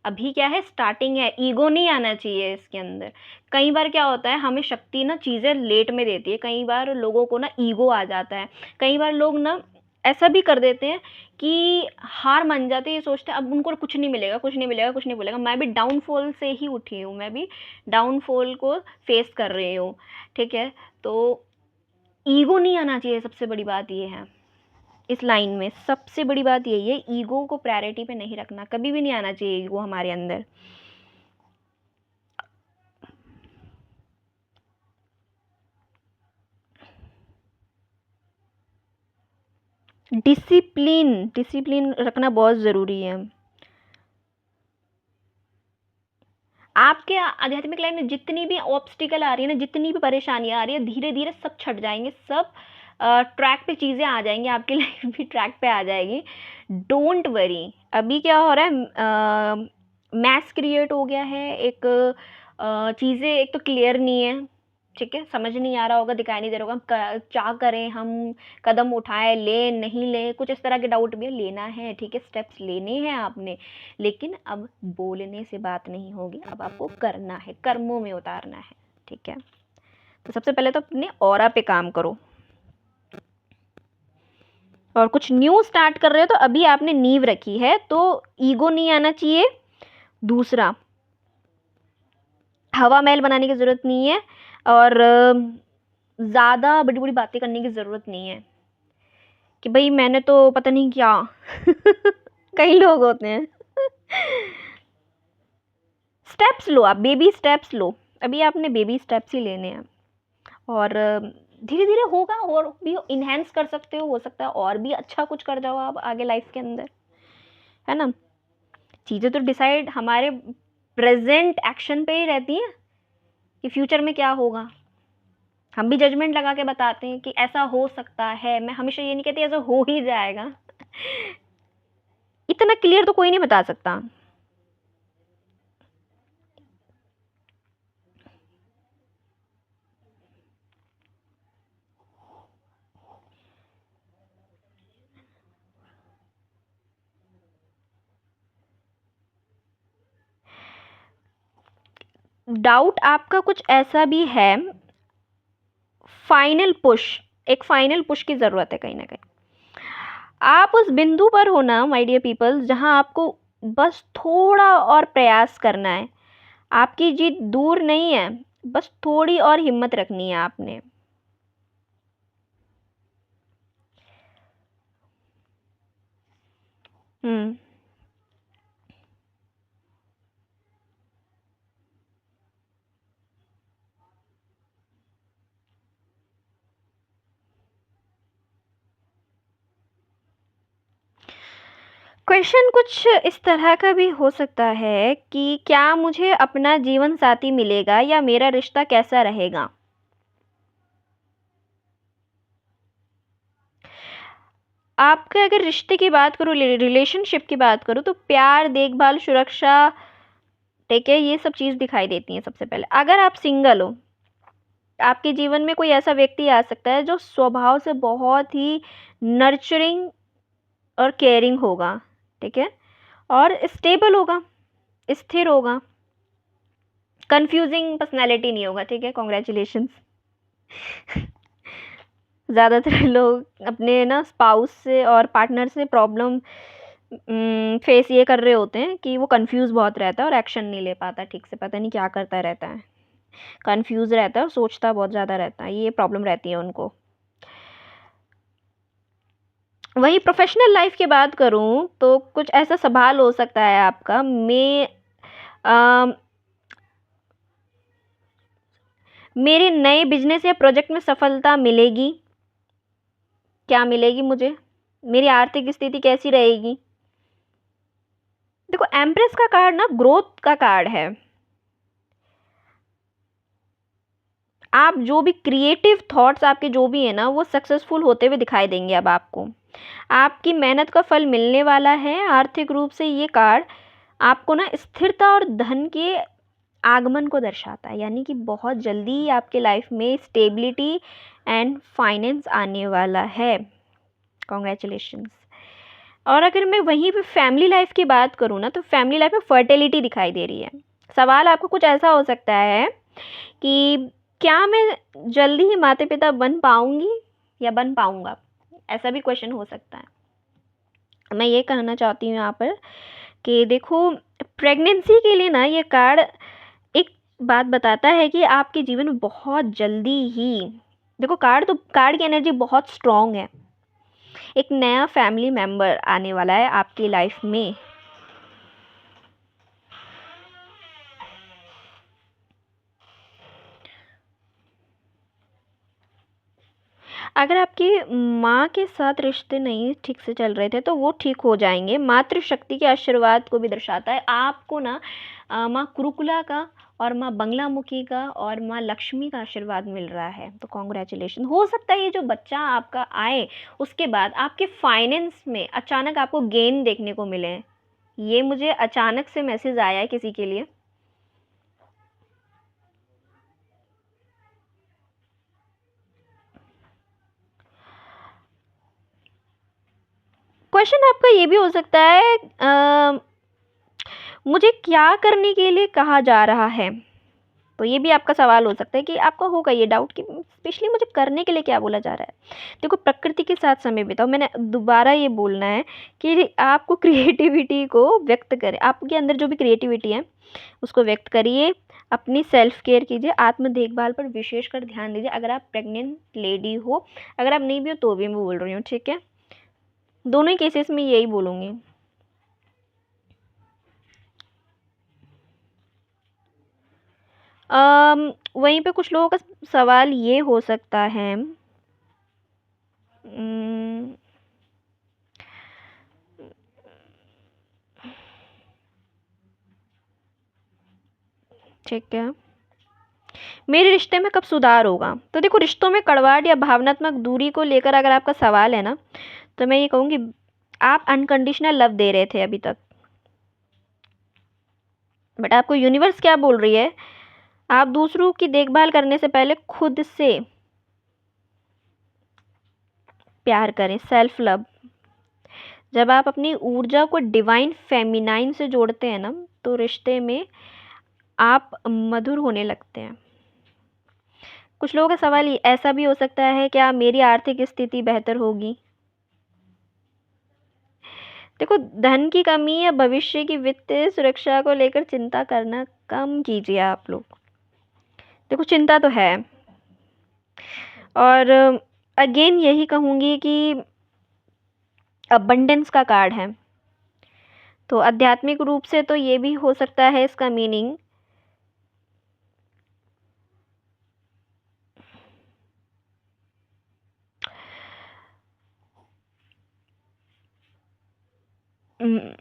अभी क्या है, स्टार्टिंग है। ईगो नहीं आना चाहिए इसके अंदर। कई बार क्या होता है, हमें शक्ति ना चीज़ें लेट में देती है, कई बार लोगों को ना ईगो आ जाता है, कई बार लोग ना ऐसा भी कर देते हैं कि हार मान जाते हैं, ये सोचते हैं अब उनको कुछ नहीं मिलेगा, कुछ नहीं मिलेगा, कुछ नहीं मिलेगा। मैं भी डाउनफॉल से ही उठी हूँ, मैं भी डाउनफॉल को फेस कर रही हूँ, ठीक है। तो ईगो नहीं आना चाहिए, सबसे बड़ी बात ये है इस लाइन में, सबसे बड़ी बात यही है, ईगो को प्रायोरिटी पे नहीं रखना, कभी भी नहीं आना चाहिए ईगो हमारे अंदर। डिसिप्लिन, डिसिप्लिन रखना बहुत ज़रूरी है। आपके आध्यात्मिक लाइफ में जितनी भी ऑब्स्टिकल आ रही है ना, जितनी भी परेशानियां आ रही है, धीरे धीरे सब छट जाएंगे, सब ट्रैक पे चीज़ें आ जाएंगी, आपकी लाइफ भी ट्रैक पे आ जाएगी। Don't worry. अभी क्या हो रहा है, मैस क्रिएट हो गया है, एक चीज़ें एक तो क्लियर नहीं है, ठीक है, समझ नहीं आ रहा होगा, दिखाई नहीं दे रहा होगा, हम क्या करें, हम कदम उठाएं, लें नहीं लें, कुछ इस तरह के डाउट भी है। लेना है, ठीक है, स्टेप्स लेने हैं आपने, लेकिन अब बोलने से बात नहीं होगी, अब आपको करना है, कर्मों में उतारना है, ठीक है। तो सबसे पहले तो अपने ऑरा पे काम करो, और कुछ न्यू स्टार्ट कर रहे हो तो अभी आपने नींव रखी है, तो ईगो नहीं आना चाहिए। दूसरा, हवा महल बनाने की ज़रूरत नहीं है, और ज़्यादा बड़ी बड़ी बातें करने की ज़रूरत नहीं है कि भाई मैंने तो पता नहीं क्या कई लोग होते हैं। स्टेप्स लो, आप बेबी स्टेप्स लो, अभी आपने बेबी स्टेप्स ही लेने हैं, और धीरे धीरे होगा, और भी इन्हेंस कर सकते हो सकता है और भी अच्छा कुछ कर जाओ आप आगे लाइफ के अंदर, है ना। चीज़ें तो डिसाइड हमारे प्रेजेंट एक्शन पे ही रहती हैं कि फ्यूचर में क्या होगा। हम भी जजमेंट लगा के बताते हैं कि ऐसा हो सकता है, मैं हमेशा ये नहीं कहती ऐसा हो ही जाएगा। इतना क्लियर तो कोई नहीं बता सकता। डाउट आपका कुछ ऐसा भी है, फाइनल पुश, एक फाइनल पुश की ज़रूरत है कहीं ना कहीं। आप उस बिंदु पर हो ना माय डियर पीपल, जहां आपको बस थोड़ा और प्रयास करना है, आपकी जीत दूर नहीं है, बस थोड़ी और हिम्मत रखनी है आपने। हम्म। क्वेश्चन कुछ इस तरह का भी हो सकता है कि क्या मुझे अपना जीवन साथी मिलेगा या मेरा रिश्ता कैसा रहेगा। आपके अगर रिश्ते की बात करूँ, रिलेशनशिप की बात करूँ, तो प्यार, देखभाल, सुरक्षा, ठीक है, ये सब चीज़ दिखाई देती हैं सबसे पहले। अगर आप सिंगल हो, आपके जीवन में कोई ऐसा व्यक्ति आ सकता है जो स्वभाव से बहुत ही नर्चरिंग और केयरिंग होगा, ठीक है, और स्टेबल होगा, स्थिर होगा, कंफ्यूजिंग पर्सनैलिटी नहीं होगा, ठीक है, कॉन्ग्रेचुलेशंस। ज़्यादातर लोग अपने ना स्पाउस से और पार्टनर से प्रॉब्लम फेस ये कर रहे होते हैं कि वो कंफ्यूज बहुत रहता है और एक्शन नहीं ले पाता ठीक से, पता नहीं क्या करता रहता है, कंफ्यूज रहता है और सोचता बहुत ज़्यादा रहता है, ये प्रॉब्लम रहती है उनको। वहीं प्रोफेशनल लाइफ की बात करूं तो कुछ ऐसा सवाल हो सकता है आपका, मेरे नए बिजनेस या प्रोजेक्ट में सफलता मिलेगी, क्या मिलेगी मुझे, मेरी आर्थिक स्थिति कैसी रहेगी। देखो, एम्प्रेस का कार्ड ना ग्रोथ का कार्ड है। आप जो भी क्रिएटिव थॉट्स आपके जो भी है ना, वो सक्सेसफुल होते हुए दिखाई देंगे। अब आपको आपकी मेहनत का फल मिलने वाला है। आर्थिक रूप से ये कार्ड आपको ना स्थिरता और धन के आगमन को दर्शाता है, यानी कि बहुत जल्दी आपके लाइफ में स्टेबिलिटी एंड फाइनेंस आने वाला है। कॉन्ग्रेचुलेशंस। और अगर मैं वहीं पे फैमिली लाइफ की बात करूँ ना, तो फैमिली लाइफ में फर्टिलिटी दिखाई दे रही है। सवाल आपको कुछ ऐसा हो सकता है कि क्या मैं जल्दी ही माता पिता बन पाऊंगी या बन पाऊंगा, ऐसा भी क्वेश्चन हो सकता है। मैं ये कहना चाहती हूँ यहाँ पर कि देखो, प्रेगनेंसी के लिए ना ये कार्ड एक बात बताता है कि आपके जीवन में बहुत जल्दी ही, देखो कार्ड की एनर्जी बहुत स्ट्रांग है, एक नया फैमिली मेंबर आने वाला है आपकी लाइफ में। अगर आपकी माँ के साथ रिश्ते नहीं ठीक से चल रहे थे तो वो ठीक हो जाएंगे। मातृशक्ति के आशीर्वाद को भी दर्शाता है। आपको ना माँ कुरुकुला का और माँ बंगलामुखी का और माँ लक्ष्मी का आशीर्वाद मिल रहा है, तो कॉन्ग्रेचुलेशन। हो सकता है ये जो बच्चा आपका आए उसके बाद आपके फाइनेंस में अचानक आपको गेन देखने को मिले। ये मुझे अचानक से मैसेज आया है किसी के लिए। क्वेश्चन आपका ये भी हो सकता है, मुझे क्या करने के लिए कहा जा रहा है, तो ये भी आपका सवाल हो सकता है कि आपका होगा ये डाउट कि स्पेशली मुझे करने के लिए क्या बोला जा रहा है। देखो, प्रकृति के साथ समय बिताओ। मैंने दोबारा ये बोलना है कि आपको क्रिएटिविटी को व्यक्त करें, आपके अंदर जो भी क्रिएटिविटी है उसको व्यक्त करिए। अपनी सेल्फ केयर कीजिए, आत्म देखभाल पर विशेषकर ध्यान दीजिए। अगर आप प्रेग्नेंट लेडी हो, अगर आप नहीं भी हो तो भी मैं बोल रही हूँ, ठीक है, दोनों ही केसेस में यही बोलूँगी। वहीं पे कुछ लोगों का सवाल ये हो सकता है, ठीक है, मेरे रिश्ते में कब सुधार होगा। तो देखो, रिश्तों में कड़वाहट या भावनात्मक दूरी को लेकर अगर आपका सवाल है ना, तो मैं ये कहूँगी आप अनकंडीशनल लव दे रहे थे अभी तक, बट आपको यूनिवर्स क्या बोल रही है, आप दूसरों की देखभाल करने से पहले खुद से प्यार करें, सेल्फ लव। जब आप अपनी ऊर्जा को डिवाइन फेमिनाइन से जोड़ते हैं ना, तो रिश्ते में आप मधुर होने लगते हैं। कुछ लोगों का सवाल ऐसा भी हो सकता है, क्या मेरी आर्थिक स्थिति बेहतर होगी। देखो, धन की कमी या भविष्य की वित्तीय सुरक्षा को लेकर चिंता करना कम कीजिए आप लोग। देखो, चिंता तो है, और अगेन यही कहूँगी कि अबंडेंस का कार्ड है, तो आध्यात्मिक रूप से तो ये भी हो सकता है इसका मीनिंग हम्म,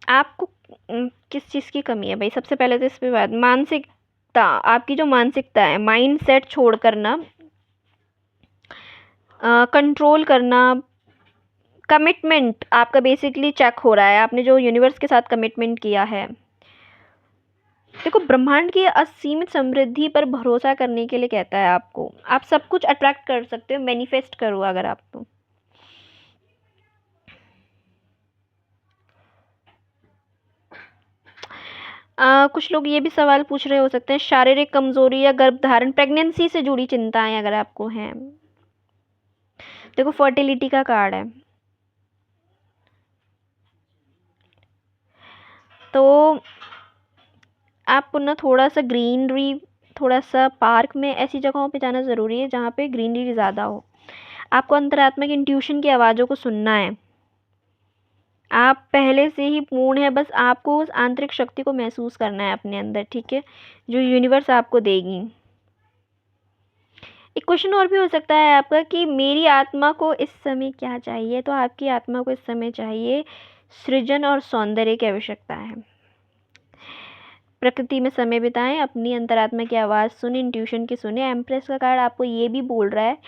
आपको किस चीज़ की कमी है भाई? सबसे पहले तो इस पे बात, मानसिकता, आपकी जो मानसिकता है, माइंड सेट छोड़ करना, कंट्रोल करना, कमिटमेंट आपका बेसिकली चेक हो रहा है, आपने जो यूनिवर्स के साथ कमिटमेंट किया है। देखो, ब्रह्मांड की असीमित समृद्धि पर भरोसा करने के लिए कहता है आपको, आप सब कुछ अट्रैक्ट कर सकते हो, मैनिफेस्ट करो अगर आप तो। कुछ लोग ये भी सवाल पूछ रहे हो सकते हैं, शारीरिक कमजोरी या गर्भधारण, प्रेगनेंसी से जुड़ी चिंताएं अगर आपको हैं। देखो, फर्टिलिटी का कार्ड है, तो आपको ना थोड़ा सा ग्रीनरी, थोड़ा सा पार्क में, ऐसी जगहों पे जाना ज़रूरी है जहाँ पे ग्रीनरी ज़्यादा हो। आपको अंतरात्मा की इंट्यूशन की आवाज़ों को सुनना है। आप पहले से ही पूर्ण है, बस आपको उस आंतरिक शक्ति को महसूस करना है अपने अंदर, ठीक है, जो यूनिवर्स आपको देगी। एक क्वेश्चन और भी हो सकता है आपका कि मेरी आत्मा को इस समय क्या चाहिए? तो आपकी आत्मा को इस समय चाहिए सृजन और सौंदर्य की आवश्यकता है। प्रकृति में समय बिताएं, अपनी अंतरात्मा की आवाज़ सुने, इंट्यूशन की सुने। एम्प्रेस का कार्ड आपको ये भी बोल रहा है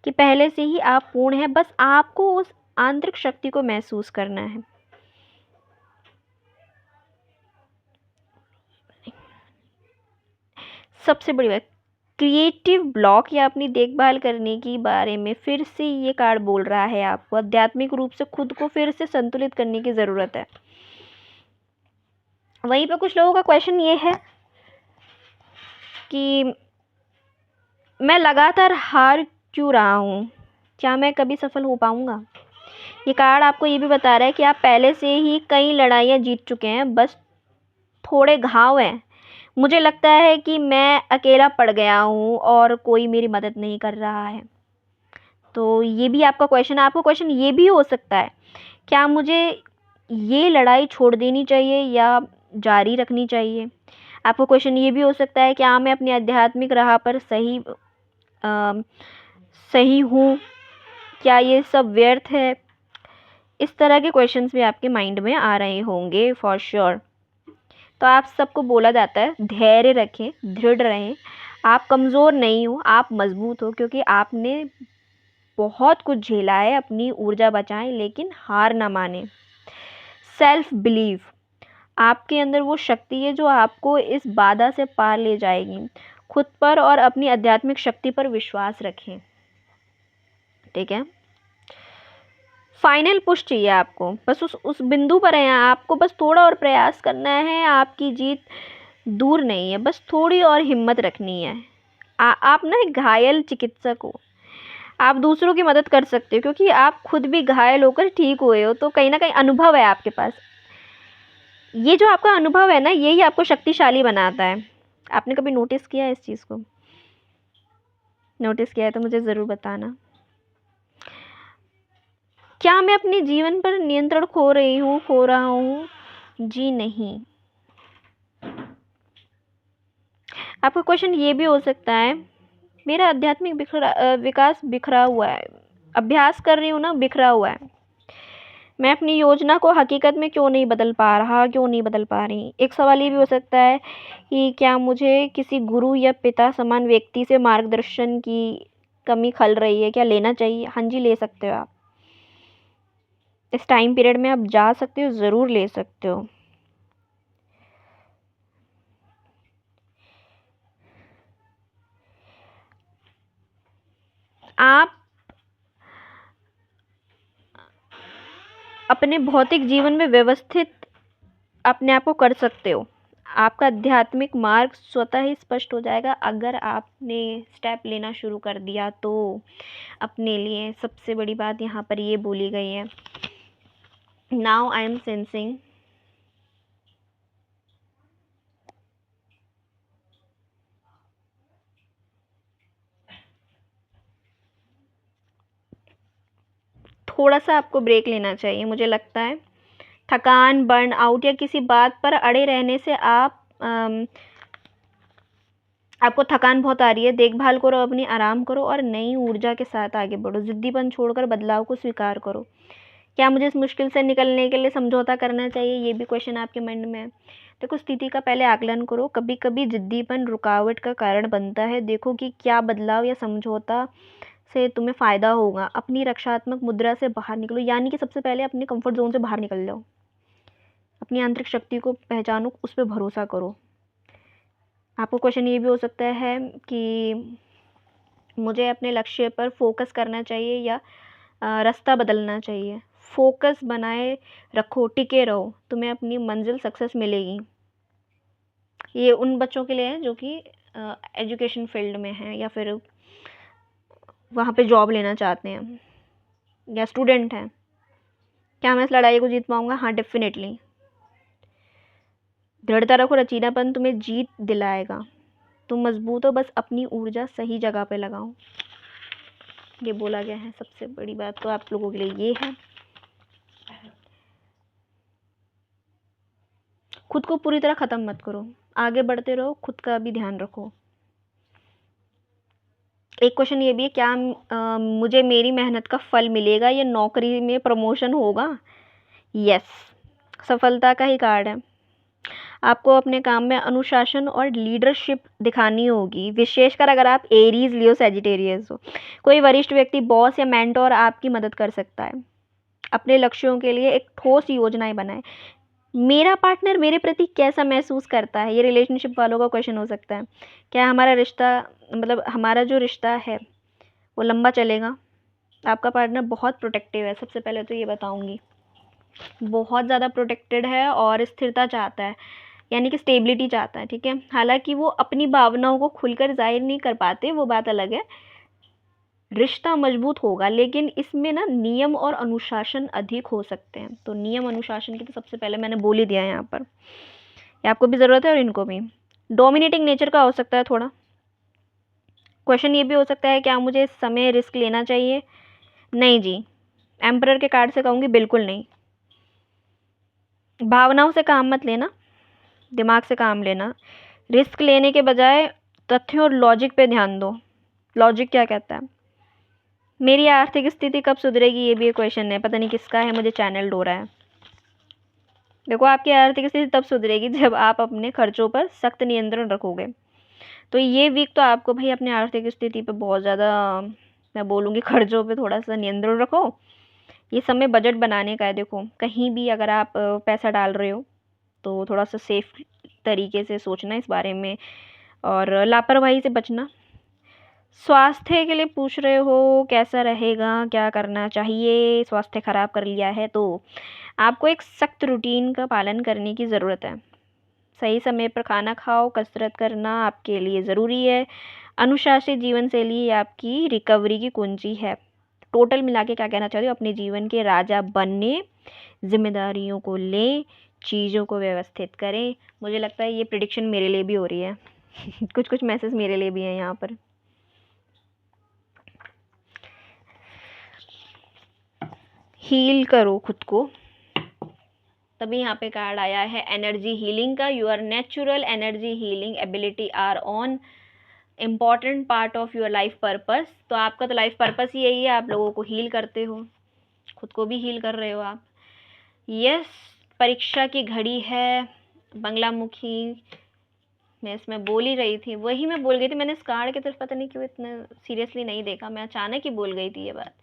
कि पहले से ही आप पूर्ण हैं, बस आपको उस आंतरिक शक्ति को महसूस करना है। सबसे बड़ी बात, क्रिएटिव ब्लॉक या अपनी देखभाल करने की बारे में फिर से ये कार्ड बोल रहा है आपको, आध्यात्मिक रूप से खुद को फिर से संतुलित करने की ज़रूरत है। वहीं पे कुछ लोगों का क्वेश्चन ये है कि मैं लगातार हार क्यों रहा हूँ, क्या मैं कभी सफल हो पाऊँगा? ये कार्ड आपको ये भी बता रहा है कि आप पहले से ही कई लड़ाइयाँ जीत चुके हैं, बस थोड़े घाव हैं। मुझे लगता है कि मैं अकेला पड़ गया हूँ और कोई मेरी मदद नहीं कर रहा है। तो ये भी आपका क्वेश्चन है। आपका क्वेश्चन ये भी हो सकता है, क्या मुझे ये लड़ाई छोड़ देनी चाहिए या जारी रखनी चाहिए? आपका क्वेश्चन ये भी हो सकता है, क्या मैं अपनी आध्यात्मिक राह पर सही हूँ, क्या ये सब व्यर्थ है? इस तरह के क्वेश्चंस भी आपके माइंड में आ रहे होंगे फॉर श्योर। तो आप सबको बोला जाता है धैर्य रखें, दृढ़ रहें, आप कमज़ोर नहीं हो, आप मजबूत हो, क्योंकि आपने बहुत कुछ झेला है। अपनी ऊर्जा बचाएं लेकिन हार ना माने। सेल्फ बिलीव, आपके अंदर वो शक्ति है जो आपको इस बाधा से पार ले जाएगी। खुद पर और अपनी आध्यात्मिक शक्ति पर विश्वास रखें, ठीक है। फाइनल पुश चाहिए आपको, बस उस बिंदु पर है आपको, बस थोड़ा और प्रयास करना है, आपकी जीत दूर नहीं है, बस थोड़ी और हिम्मत रखनी है। आप ना एक घायल चिकित्सक हो, आप दूसरों की मदद कर सकते हो, क्योंकि आप खुद भी घायल होकर ठीक हुए हो, तो कहीं ना कहीं अनुभव है आपके पास। ये जो आपका अनुभव है ना, यही आपको शक्तिशाली बनाता है। आपने कभी नोटिस किया है इस चीज़ को? नोटिस किया है तो मुझे ज़रूर बताना। क्या मैं अपने जीवन पर नियंत्रण खो रहा हूँ? जी नहीं। आपका क्वेश्चन ये भी हो सकता है, मेरा आध्यात्मिक विकास बिखरा हुआ है, अभ्यास कर रही हूँ ना, बिखरा हुआ है, मैं अपनी योजना को हकीकत में क्यों नहीं बदल पा रहा, क्यों नहीं बदल पा रही? एक सवाल ये भी हो सकता है कि क्या मुझे किसी गुरु या पिता समान व्यक्ति से मार्गदर्शन की कमी खल रही है, क्या लेना चाहिए? हाँ जी, ले सकते हो आप। इस टाइम पीरियड में आप जा सकते हो, ज़रूर ले सकते हो। आप अपने भौतिक जीवन में व्यवस्थित अपने आप को कर सकते हो। आपका आध्यात्मिक मार्ग स्वतः ही स्पष्ट हो जाएगा अगर आपने स्टेप लेना शुरू कर दिया तो। अपने लिए सबसे बड़ी बात यहाँ पर ये बोली गई है, नाउ आई एम सेंसिंग थोड़ा सा आपको ब्रेक लेना चाहिए। मुझे लगता है थकान, बर्न आउट या किसी बात पर अड़े रहने से आपको थकान बहुत आ रही है, देखभाल करो अपनी, आराम करो और नई ऊर्जा के साथ आगे बढ़ो। जिद्दीपन छोड़कर बदलाव को स्वीकार करो। क्या मुझे इस मुश्किल से निकलने के लिए समझौता करना चाहिए, ये भी क्वेश्चन आपके मन में है। देखो, स्थिति का पहले आकलन करो। कभी कभी जिद्दीपन रुकावट का कारण बनता है। देखो कि क्या बदलाव या समझौता से तुम्हें फ़ायदा होगा। अपनी रक्षात्मक मुद्रा से बाहर निकलो, यानी कि सबसे पहले अपने कंफर्ट जोन से बाहर निकल जाओ। अपनी आंतरिक शक्ति को पहचानो, उस पर भरोसा करो। आपको क्वेश्चन ये भी हो सकता है कि मुझे अपने लक्ष्य पर फोकस करना चाहिए या रास्ता बदलना चाहिए। फोकस बनाए रखो, टिके रहो, तुम्हें अपनी मंजिल सक्सेस मिलेगी। ये उन बच्चों के लिए है जो कि एजुकेशन फील्ड में हैं या फिर वहाँ पे जॉब लेना चाहते हैं या स्टूडेंट हैं। क्या मैं इस लड़ाई को जीत पाऊँगा? हाँ, डेफिनेटली। दृढ़ता रखो, लचीलापन तुम्हें जीत दिलाएगा। तुम मजबूत हो, बस अपनी ऊर्जा सही जगह पे लगाओ। ये बोला गया है। सबसे बड़ी बात तो आप लोगों के लिए ये है, खुद को पूरी तरह ख़त्म मत करो, आगे बढ़ते रहो, खुद का भी ध्यान रखो। एक क्वेश्चन ये भी है, क्या मुझे मेरी मेहनत का फल मिलेगा या नौकरी में प्रमोशन होगा? यस, सफलता का ही कार्ड है। आपको अपने काम में अनुशासन और लीडरशिप दिखानी होगी, विशेषकर अगर आप एरीज, लियो, सैजिटेरियस हो। कोई वरिष्ठ व्यक्ति, बॉस या मेंटोर आपकी मदद कर सकता है। अपने लक्ष्यों के लिए एक ठोस योजनाएं बनाएं। मेरा पार्टनर मेरे प्रति कैसा महसूस करता है, ये रिलेशनशिप वालों का क्वेश्चन हो सकता है। क्या हमारा रिश्ता, मतलब हमारा जो रिश्ता है वो लंबा चलेगा? आपका पार्टनर बहुत प्रोटेक्टिव है, सबसे पहले तो ये बताऊंगी। बहुत ज़्यादा प्रोटेक्टेड है और स्थिरता चाहता है, यानी कि स्टेबिलिटी चाहता है, ठीक है। हालांकि वो अपनी भावनाओं को खुलकर जाहिर नहीं कर पाते, वो बात अलग है। रिश्ता मजबूत होगा, लेकिन इसमें ना नियम और अनुशासन अधिक हो सकते हैं। तो नियम अनुशासन की तो सबसे पहले मैंने बोल ही दिया है यहाँ पर, ये आपको भी ज़रूरत है और इनको भी। डोमिनेटिंग नेचर का हो सकता है थोड़ा। क्वेश्चन ये भी हो सकता है, क्या मुझे इस समय रिस्क लेना चाहिए? नहीं जी, एम्परर के कार्ड से कहूँगी बिल्कुल नहीं। भावनाओं से काम मत लेना, दिमाग से काम लेना। रिस्क लेने के बजाय तथ्यों और लॉजिक पे ध्यान दो। लॉजिक क्या कहता है? मेरी आर्थिक स्थिति कब सुधरेगी, ये भी एक क्वेश्चन है, पता नहीं किसका है, मुझे चैनल हो रहा है। देखो, आपकी आर्थिक स्थिति तब सुधरेगी जब आप अपने खर्चों पर सख्त नियंत्रण रखोगे। तो ये वीक तो आपको भाई अपनी आर्थिक स्थिति पे बहुत ज़्यादा, मैं बोलूँगी, खर्चों पे थोड़ा सा नियंत्रण रखो। ये समय बजट बनाने का है। देखो, कहीं भी अगर आप पैसा डाल रहे हो तो थोड़ा सा सेफ तरीके से सोचना इस बारे में और लापरवाही से बचना। स्वास्थ्य के लिए पूछ रहे हो, कैसा रहेगा, क्या करना चाहिए? स्वास्थ्य खराब कर लिया है तो आपको एक सख्त रूटीन का पालन करने की ज़रूरत है। सही समय पर खाना खाओ, कसरत करना आपके लिए ज़रूरी है। अनुशासित जीवन शैली आपकी रिकवरी की कुंजी है। टोटल मिला के क्या कहना चाहती हूँ, अपने जीवन के राजा बनने, जिम्मेदारियों को लें, चीज़ों को व्यवस्थित करें। मुझे लगता है ये प्रिडिक्शन मेरे लिए भी हो रही है कुछ कुछ मैसेज मेरे लिए भी हैं यहाँ पर। हील करो खुद को, तभी यहाँ पे कार्ड आया है एनर्जी हीलिंग का। Your natural energy healing ability are on important part of your life purpose. तो आपका तो लाइफ पर्पस ही यही है, आप लोगों को हील करते हो, खुद को भी हील कर रहे हो आप। यस, परीक्षा की घड़ी है। बंगलामुखी मैं इसमें बोल ही रही थी, वही मैं बोल गई थी। मैंने इस कार्ड की तरफ पता नहीं क्यों इतना सीरियसली नहीं देखा, मैं अचानक ही बोल गई थी। ये बात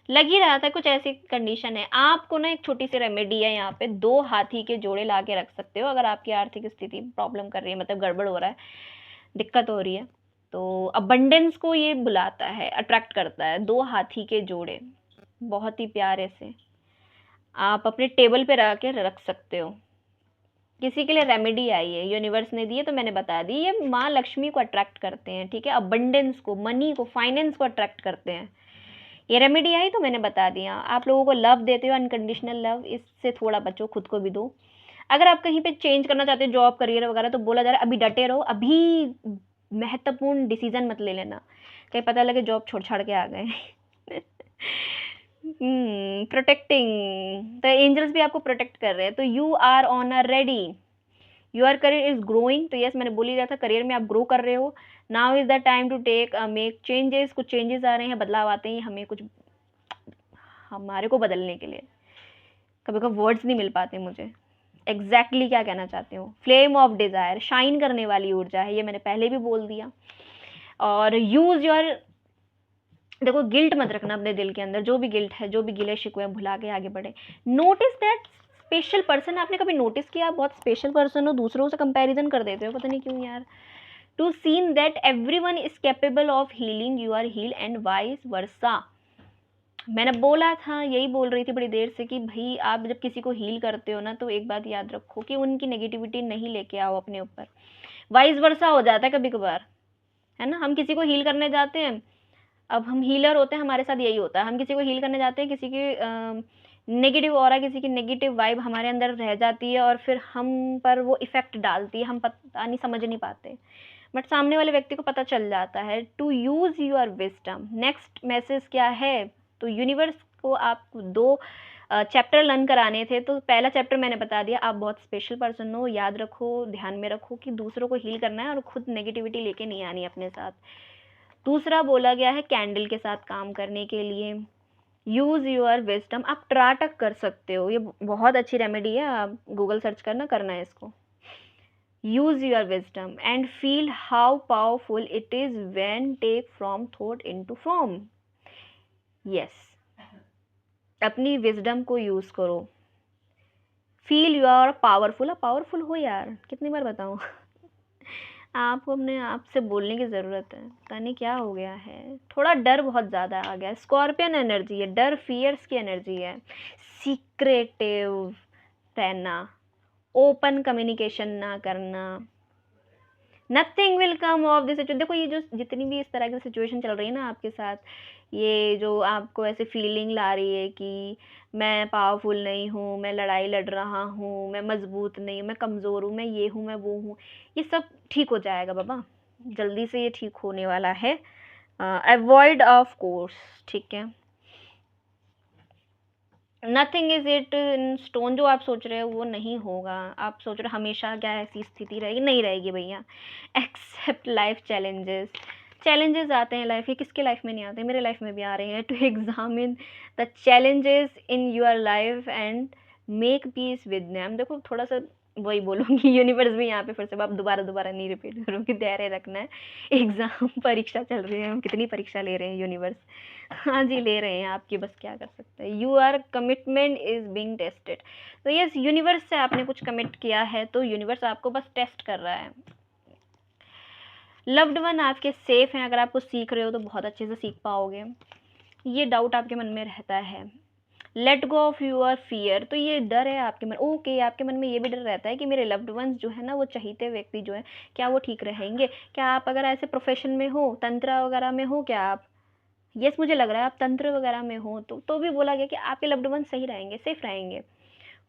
लग ही रहा था, कुछ ऐसी कंडीशन है। आपको ना एक छोटी सी रेमेडी है यहाँ पे, 2 हाथी के जोड़े ला के रख सकते हो अगर आपकी आर्थिक स्थिति प्रॉब्लम कर रही है, मतलब गड़बड़ हो रहा है, दिक्कत हो रही है। तो अबंडेंस को ये बुलाता है, अट्रैक्ट करता है। 2 हाथी के जोड़े बहुत ही प्यारे से आप अपने टेबल पे रख सकते हो। किसी के लिए रेमेडी आई है, यूनिवर्स ने दी है तो मैंने बता दी। ये माँ लक्ष्मी को अट्रैक्ट करते हैं, ठीक है, अबंडेंस को, मनी को, फाइनेंस को अट्रैक्ट करते हैं। ये रेमेडी आई तो मैंने बता दिया। आप लोगों को लव देते हो, अनकंडीशनल लव, इससे थोड़ा बचो, खुद को भी दो। अगर आप कहीं पे चेंज करना चाहते हो, जॉब, करियर वगैरह, तो बोला जा रहा है अभी डटे रहो, अभी महत्वपूर्ण डिसीजन मत ले लेना, कहीं पता लगे जॉब छोड़ छाड़ के आ गए प्रोटेक्टिंग, तो एंजल्स भी आपको प्रोटेक्ट कर रहे हैं। तो you are on a ready, your career is growing, तो यस मैंने बोल ही रहा था, करियर में आप ग्रो कर रहे हो। Now is the time to take make changes, कुछ चेंजेस आ रहे हैं, बदलाव आते हैं हमें कुछ हमारे को बदलने के लिए। कभी कभी वर्ड्स नहीं मिल पाते मुझे एग्जैक्टली क्या कहना चाहते हो। फ्लेम ऑफ डिजायर, शाइन करने वाली ऊर्जा है, ये मैंने पहले भी बोल दिया। और यूज योर, देखो गिल्ट मत रखना अपने दिल के अंदर, जो भी गिल्ट है, जो भी गिले शिकवे हैं, भुला के आगे बढ़े। नोटिस दैट स्पेशल पर्सन, आपने कभी नोटिस किया आप बहुत स्पेशल पर्सन हो, दूसरों से कंपैरिजन कर देते हो, पता नहीं क्यों यार। To seen that everyone is capable of healing, you are heal and vice versa. मैंने बोला था, यही बोल रही थी बड़ी देर से, कि भाई आप जब किसी को हील करते हो ना, तो एक बात याद रखो कि उनकी नेगेटिविटी नहीं लेके आओ अपने ऊपर। वाइस वर्सा हो जाता है कभी कभार, है ना। हम किसी को हील करने जाते हैं, अब हम हीलर होते हैं, हमारे साथ यही होता है, हम किसी को हील करने जाते हैं, किसी की नेगेटिव ऑरा, किसी की नेगेटिव वाइब हमारे अंदर रह जाती है और फिर हम पर वो इफेक्ट डालती है, हम पता नहीं, समझ नहीं पाते, बट सामने वाले व्यक्ति को पता चल जाता है। To use your wisdom, next message क्या है, तो यूनिवर्स को आपको 2 चैप्टर लर्न कराने थे, तो पहला चैप्टर मैंने बता दिया, आप बहुत स्पेशल पर्सन हो, याद रखो, ध्यान में रखो कि दूसरों को हील करना है और खुद नेगेटिविटी लेके नहीं आनी अपने साथ। दूसरा बोला गया है कैंडल के साथ काम करने के लिए, यूज़ योर विजडम, आप त्राटक कर सकते हो, ये बहुत अच्छी रेमेडी है, आप गूगल सर्च करना है इसको। Use your wisdom and feel how powerful it is when take from thought into form. Yes, अपनी विजडम को यूज़ करो, feel you are powerful. Powerful हो यार, कितनी बार बताऊँ आपको अपने आप से बोलने की ज़रूरत है, पता नहीं क्या हो गया है, थोड़ा डर बहुत ज़्यादा आ गया। स्कॉर्पियन एनर्जी है, डर फियर्स की एनर्जी है, सीक्रेटिव रहना, ओपन कम्युनिकेशन ना करना, nothing will come of this situation. देखो ये जो जितनी भी इस तरह की सिचुएशन चल रही है ना आपके साथ, ये जो आपको ऐसे फीलिंग ला रही है कि मैं पावरफुल नहीं हूँ, मैं लड़ाई लड़ रहा हूँ, मैं मजबूत नहीं, मैं कमज़ोर हूँ, मैं ये हूँ, मैं वो हूँ, ये सब ठीक हो जाएगा बाबा, जल्दी से ये ठीक होने वाला है। अवॉइड ऑफ कोर्स, ठीक है। Nothing is it in stone, जो आप सोच रहे हो वो नहीं होगा। आप सोच रहे हो हमेशा क्या ऐसी स्थिति रहेगी, नहीं रहेगी भैया। एक्सेप्ट लाइफ चैलेंजेस, चैलेंजेस आते हैं लाइफ, ये किसके लाइफ में नहीं आते, मेरे लाइफ में भी आ रहे हैं। To examine the challenges in your life and make peace with them. देखो थोड़ा सा वही बोलूँगी, यूनिवर्स भी यहाँ पे फिर से, अब दोबारा नहीं रिपीट करूँगी, धैर्य रखना है। एग्ज़ाम परीक्षा चल रही है, हम कितनी परीक्षा ले रहे हैं यूनिवर्स, हाँ जी ले रहे हैं, आपकी बस क्या कर सकते हैं। You are commitment is being tested, तो यस यूनिवर्स से आपने कुछ कमिट किया है, तो यूनिवर्स आपको बस टेस्ट कर रहा है। लव्ड वन आपके सेफ हैं, अगर आप कुछ सीख रहे हो तो बहुत अच्छे से सीख पाओगे, ये डाउट आपके मन में रहता है। Let go of your fear, तो ये डर है आपके मन, ओके आपके मन में ये भी डर रहता है कि मेरे लव्ड वंस जो है ना, वो चहीते व्यक्ति जो है, क्या वो ठीक रहेंगे, क्या आप अगर ऐसे प्रोफेशन में हो, तंत्र वगैरह में हो क्या आप, यस मुझे लग रहा है आप तंत्र वगैरह में हो, तो भी बोला गया कि आपके लव्ड वंस सही रहेंगे, सेफ रहेंगे।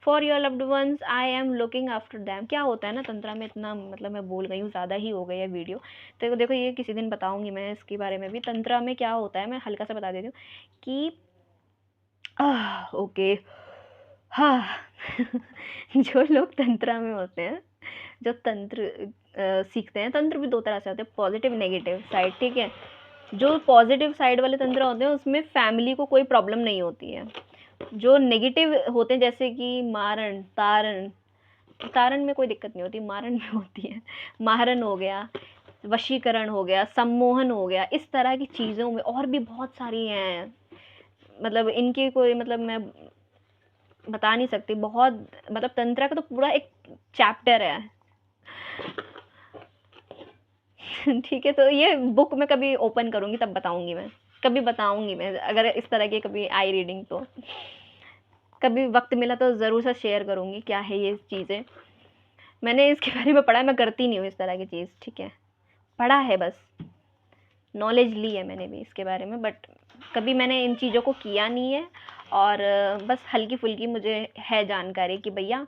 For your loved ones I am looking after them, क्या होता है ना तंत्रा में, इतना मतलब मैं बोल गई हूँ, ज़्यादा ही हो गई है वीडियो, तो देखो ये किसी दिन बताऊँगी मैं इसके बारे में भी, तंत्रा में क्या होता है, मैं हल्का सा बता देती हूँ कि ओके हाँ जो लोग तंत्रा में होते हैं, जो तंत्र सीखते हैं, तंत्र भी 2 तरह से होते हैं, पॉजिटिव नेगेटिव साइड, ठीक है। जो पॉजिटिव साइड वाले तंत्र होते हैं उसमें फैमिली को कोई प्रॉब्लम नहीं होती है। जो नेगेटिव होते हैं जैसे कि मारण तारण, तारण में कोई दिक्कत नहीं होती, मारण में होती है। मारण हो गया, वशीकरण हो गया, सम्मोहन हो गया, इस तरह की चीज़ों में और भी बहुत सारी हैं, मतलब इनकी कोई मतलब मैं बता नहीं सकती, बहुत मतलब तंत्र का तो पूरा एक चैप्टर है ठीक है, तो ये बुक मैं कभी ओपन करूँगी तब बताऊँगी, मैं कभी बताऊँगी, मैं अगर इस तरह की कभी आई रीडिंग, तो कभी वक्त मिला तो ज़रूर से शेयर करूँगी क्या है ये चीज़ें। मैंने इसके बारे में पढ़ा, मैं करती नहीं हूँ इस तरह की चीज़, ठीक है, पढ़ा है बस, नॉलेज ली है मैंने भी इसके बारे में, बट कभी मैंने इन चीज़ों को किया नहीं है, और बस हल्की फुल्की मुझे है जानकारी कि भैया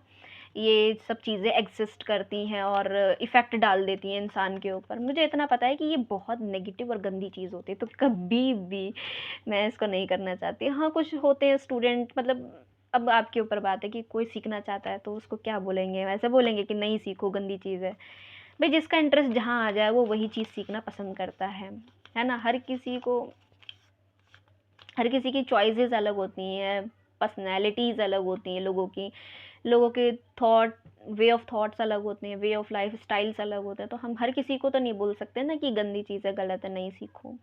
ये सब चीज़ें एग्जिस्ट करती हैं और इफ़ेक्ट डाल देती हैं इंसान के ऊपर। मुझे इतना पता है कि ये बहुत नेगेटिव और गंदी चीज़ होती है, तो कभी भी मैं इसको नहीं करना चाहती। हाँ कुछ होते हैं स्टूडेंट, मतलब अब आपके ऊपर बात है कि कोई सीखना चाहता है तो उसको क्या बोलेंगे, वैसे बोलेंगे कि नहीं सीखो, गंदी चीज़ है। भाई जिसका इंटरेस्ट जहाँ आ जाए वो वही चीज़ सीखना पसंद करता है ना। हर किसी की चॉइसेस अलग होती हैं, पर्सनैलिटीज़ अलग होती हैं लोगों के थॉट वे ऑफ थॉट्स अलग होते हैं, वे ऑफ लाइफ स्टाइल्स अलग होते हैं। तो हम हर किसी को तो नहीं बोल सकते ना कि गंदी चीज़ है, गलत है, नहीं सीखो।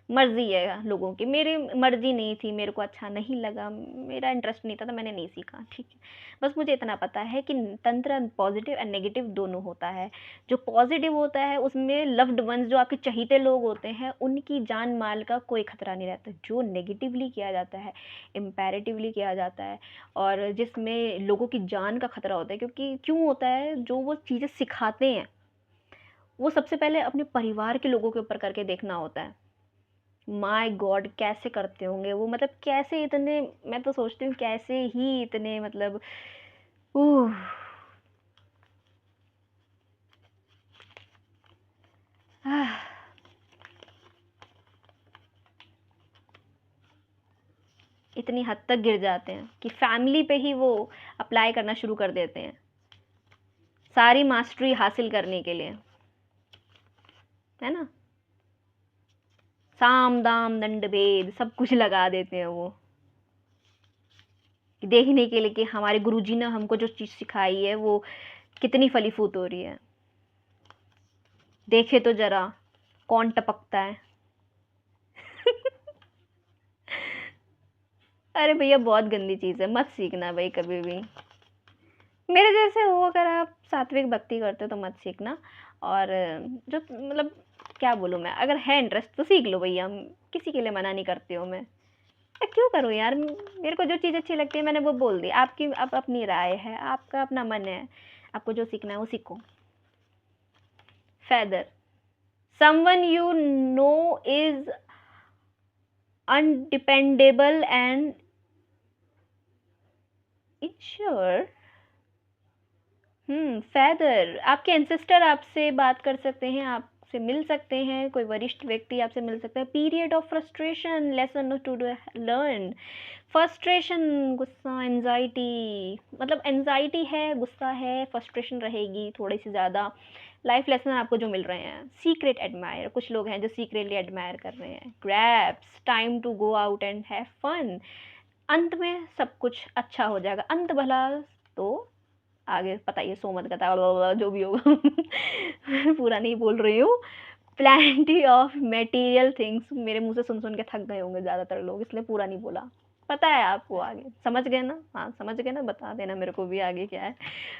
मर्जी है लोगों की, मेरी मर्जी नहीं थी, मेरे को अच्छा नहीं लगा, मेरा इंटरेस्ट नहीं था तो मैंने नहीं सीखा, ठीक है। बस मुझे इतना पता है कि तंत्र पॉजिटिव एंड नेगेटिव दोनों होता है। जो पॉजिटिव होता है उसमें लव्ड वंस, जो आपके चहीते लोग होते हैं, उनकी जान माल का कोई खतरा नहीं रहता। जो नेगेटिवली किया जाता है, इम्पेरेटिवली किया जाता है, और जिसमें लोगों की जान का खतरा होता है, क्योंकि क्यों होता है, जो वो चीज़ें सिखाते हैं वो सबसे पहले अपने परिवार के लोगों के ऊपर करके देखना होता है। माय गॉड, कैसे करते होंगे वो, मतलब कैसे इतने, मैं तो सोचती हूँ कैसे ही इतने, मतलब उह, आह, इतनी हद तक गिर जाते हैं कि फैमिली पे ही वो अप्लाई करना शुरू कर देते हैं सारी मास्टरी हासिल करने के लिए, है ना। साम दाम दंड भेद सब कुछ लगा देते हैं वो, देखने के लिए कि हमारे गुरुजी ने हमको जो चीज़ सिखाई है वो कितनी फली फूट हो रही है। देखे तो जरा कौन टपकता है। अरे भैया बहुत गंदी चीज़ है, मत सीखना भाई कभी भी। मेरे जैसे हो, अगर आप सात्विक भक्ति करते हो तो मत सीखना। और जो मतलब क्या बोलूँ मैं, अगर है इंटरेस्ट तो सीख लो भैया, किसी के लिए मना नहीं करती हूँ मैं। क्यों करूँ यार, मेरे को जो चीज़ अच्छी लगती है मैंने वो बोल दी। आपकी अपनी राय है, आपका अपना मन है, आपको जो सीखना है वो सीखो। feather, someone you know is undependable and insure। feather, आपके एंसेस्टर आपसे बात कर सकते हैं, आपसे मिल सकते हैं, कोई वरिष्ठ व्यक्ति आपसे मिल सकता है। Period of frustration, lesson to learn. Frustration, गुस्सा, एंजाइटी, मतलब एंजाइटी है, गुस्सा है, फ्रस्ट्रेशन रहेगी थोड़ी सी ज़्यादा। लाइफ लेसन आपको जो मिल रहे हैं। सीक्रेट एडमायर, कुछ लोग हैं जो सीक्रेटली एडमायर कर रहे हैं। Grapes, time to go out and have fun. अंत में सब कुछ अच्छा हो जाएगा, अंत भला तो आगे पता ही है, सो मत कहता जो भी होगा। पूरा नहीं बोल रही हूँ। प्लेंटी ऑफ मटेरियल थिंग्स, मेरे मुंह से सुन सुन के थक गए होंगे ज़्यादातर लोग, इसलिए पूरा नहीं बोला। पता है आपको आगे, समझ गए ना, हाँ समझ गए ना, बता देना मेरे को भी आगे क्या है।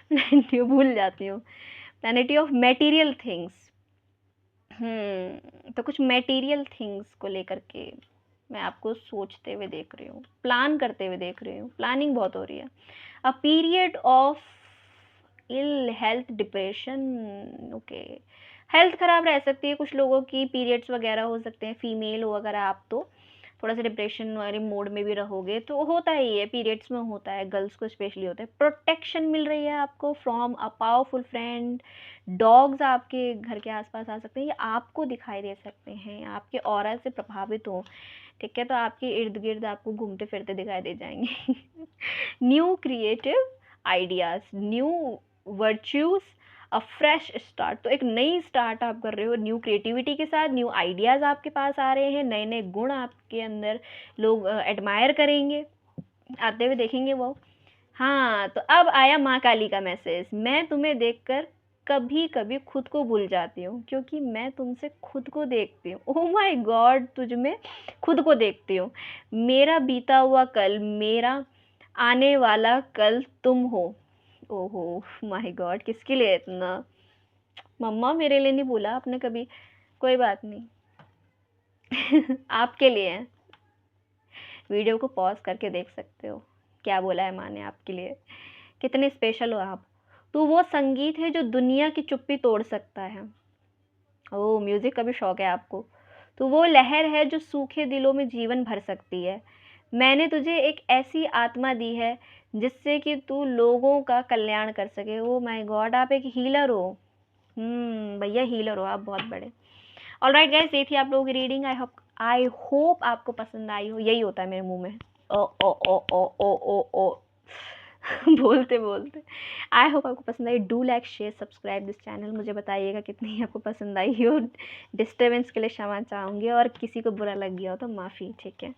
प्लेंटी भूल जाती हूँ। प्लेनिटी ऑफ मटेरियल थिंग्स। तो कुछ मटेरियल थिंग्स को लेकर के मैं आपको सोचते हुए देख रही हूँ, प्लान करते हुए देख रही हूँ, प्लानिंग बहुत हो रही है। A period of ill health, depression, okay. Health ख़राब रह सकती है कुछ लोगों की, पीरियड्स वगैरह हो सकते हैं, फीमेल हो अगर आप तो थोड़ा सा डिप्रेशन वाले मोड में भी रहोगे तो होता ही है, पीरियड्स में होता है, गर्ल्स को स्पेशली होता है। प्रोटेक्शन मिल रही है आपको from a powerful friend. Dogs आपके घर के आसपास आ सकते हैं, ये आपको दिखाई दे सकते हैं, आपके ऑरा से प्रभावित हो, ठीक है, तो आपके इर्द गिर्द आपको घूमते फिरते दिखाई दे जाएंगे। New creative ideas, new virtues, अ फ्रेश स्टार्ट, तो एक नई स्टार्ट आप कर रहे हो न्यू क्रिएटिविटी के साथ, न्यू आइडियाज़ आपके पास आ रहे हैं, नए नए गुण आपके अंदर लोग एडमायर करेंगे, आते हुए देखेंगे वो। हाँ, तो अब आया माँ काली का मैसेज। मैं तुम्हें देखकर कभी कभी खुद को भूल जाती हूँ, क्योंकि मैं तुमसे खुद को देखती हूँ। ओह माय गॉड, तुझ में खुद को देखती हूँ। मेरा बीता हुआ कल, मेरा आने वाला कल तुम हो। ओहो माय गॉड, किसके लिए इतना। मम्मा मेरे लिए नहीं बोला आपने कभी, कोई बात नहीं। आपके लिए है। वीडियो को पॉज करके देख सकते हो क्या बोला है माँ ने आपके लिए, कितने स्पेशल हो आप। तो वो संगीत है जो दुनिया की चुप्पी तोड़ सकता है। ओह, म्यूजिक का भी शौक है आपको। तो वो लहर है जो सूखे दिलों में जीवन भर सकती है। मैंने तुझे एक ऐसी आत्मा दी है जिससे कि तू लोगों का कल्याण कर सके। ओ माय गॉड, आप एक हीलर हो। भैया हीलर हो आप बहुत बड़े। ऑलराइट गाइस, ये थी आप लोगों की रीडिंग। आई होप आपको पसंद आई हो, यही होता है मेरे मुंह में। ओ ओ ओ ओ ओ ओ ओ बोलते बोलते। आई होप आपको पसंद आई। Do like share subscribe this channel. मुझे बताइएगा कितनी आपको पसंद आई हो। डिस्टर्बेंस के लिए क्षमा चाहूँगी और किसी को बुरा लग गया हो तो माफ़ी, ठीक है।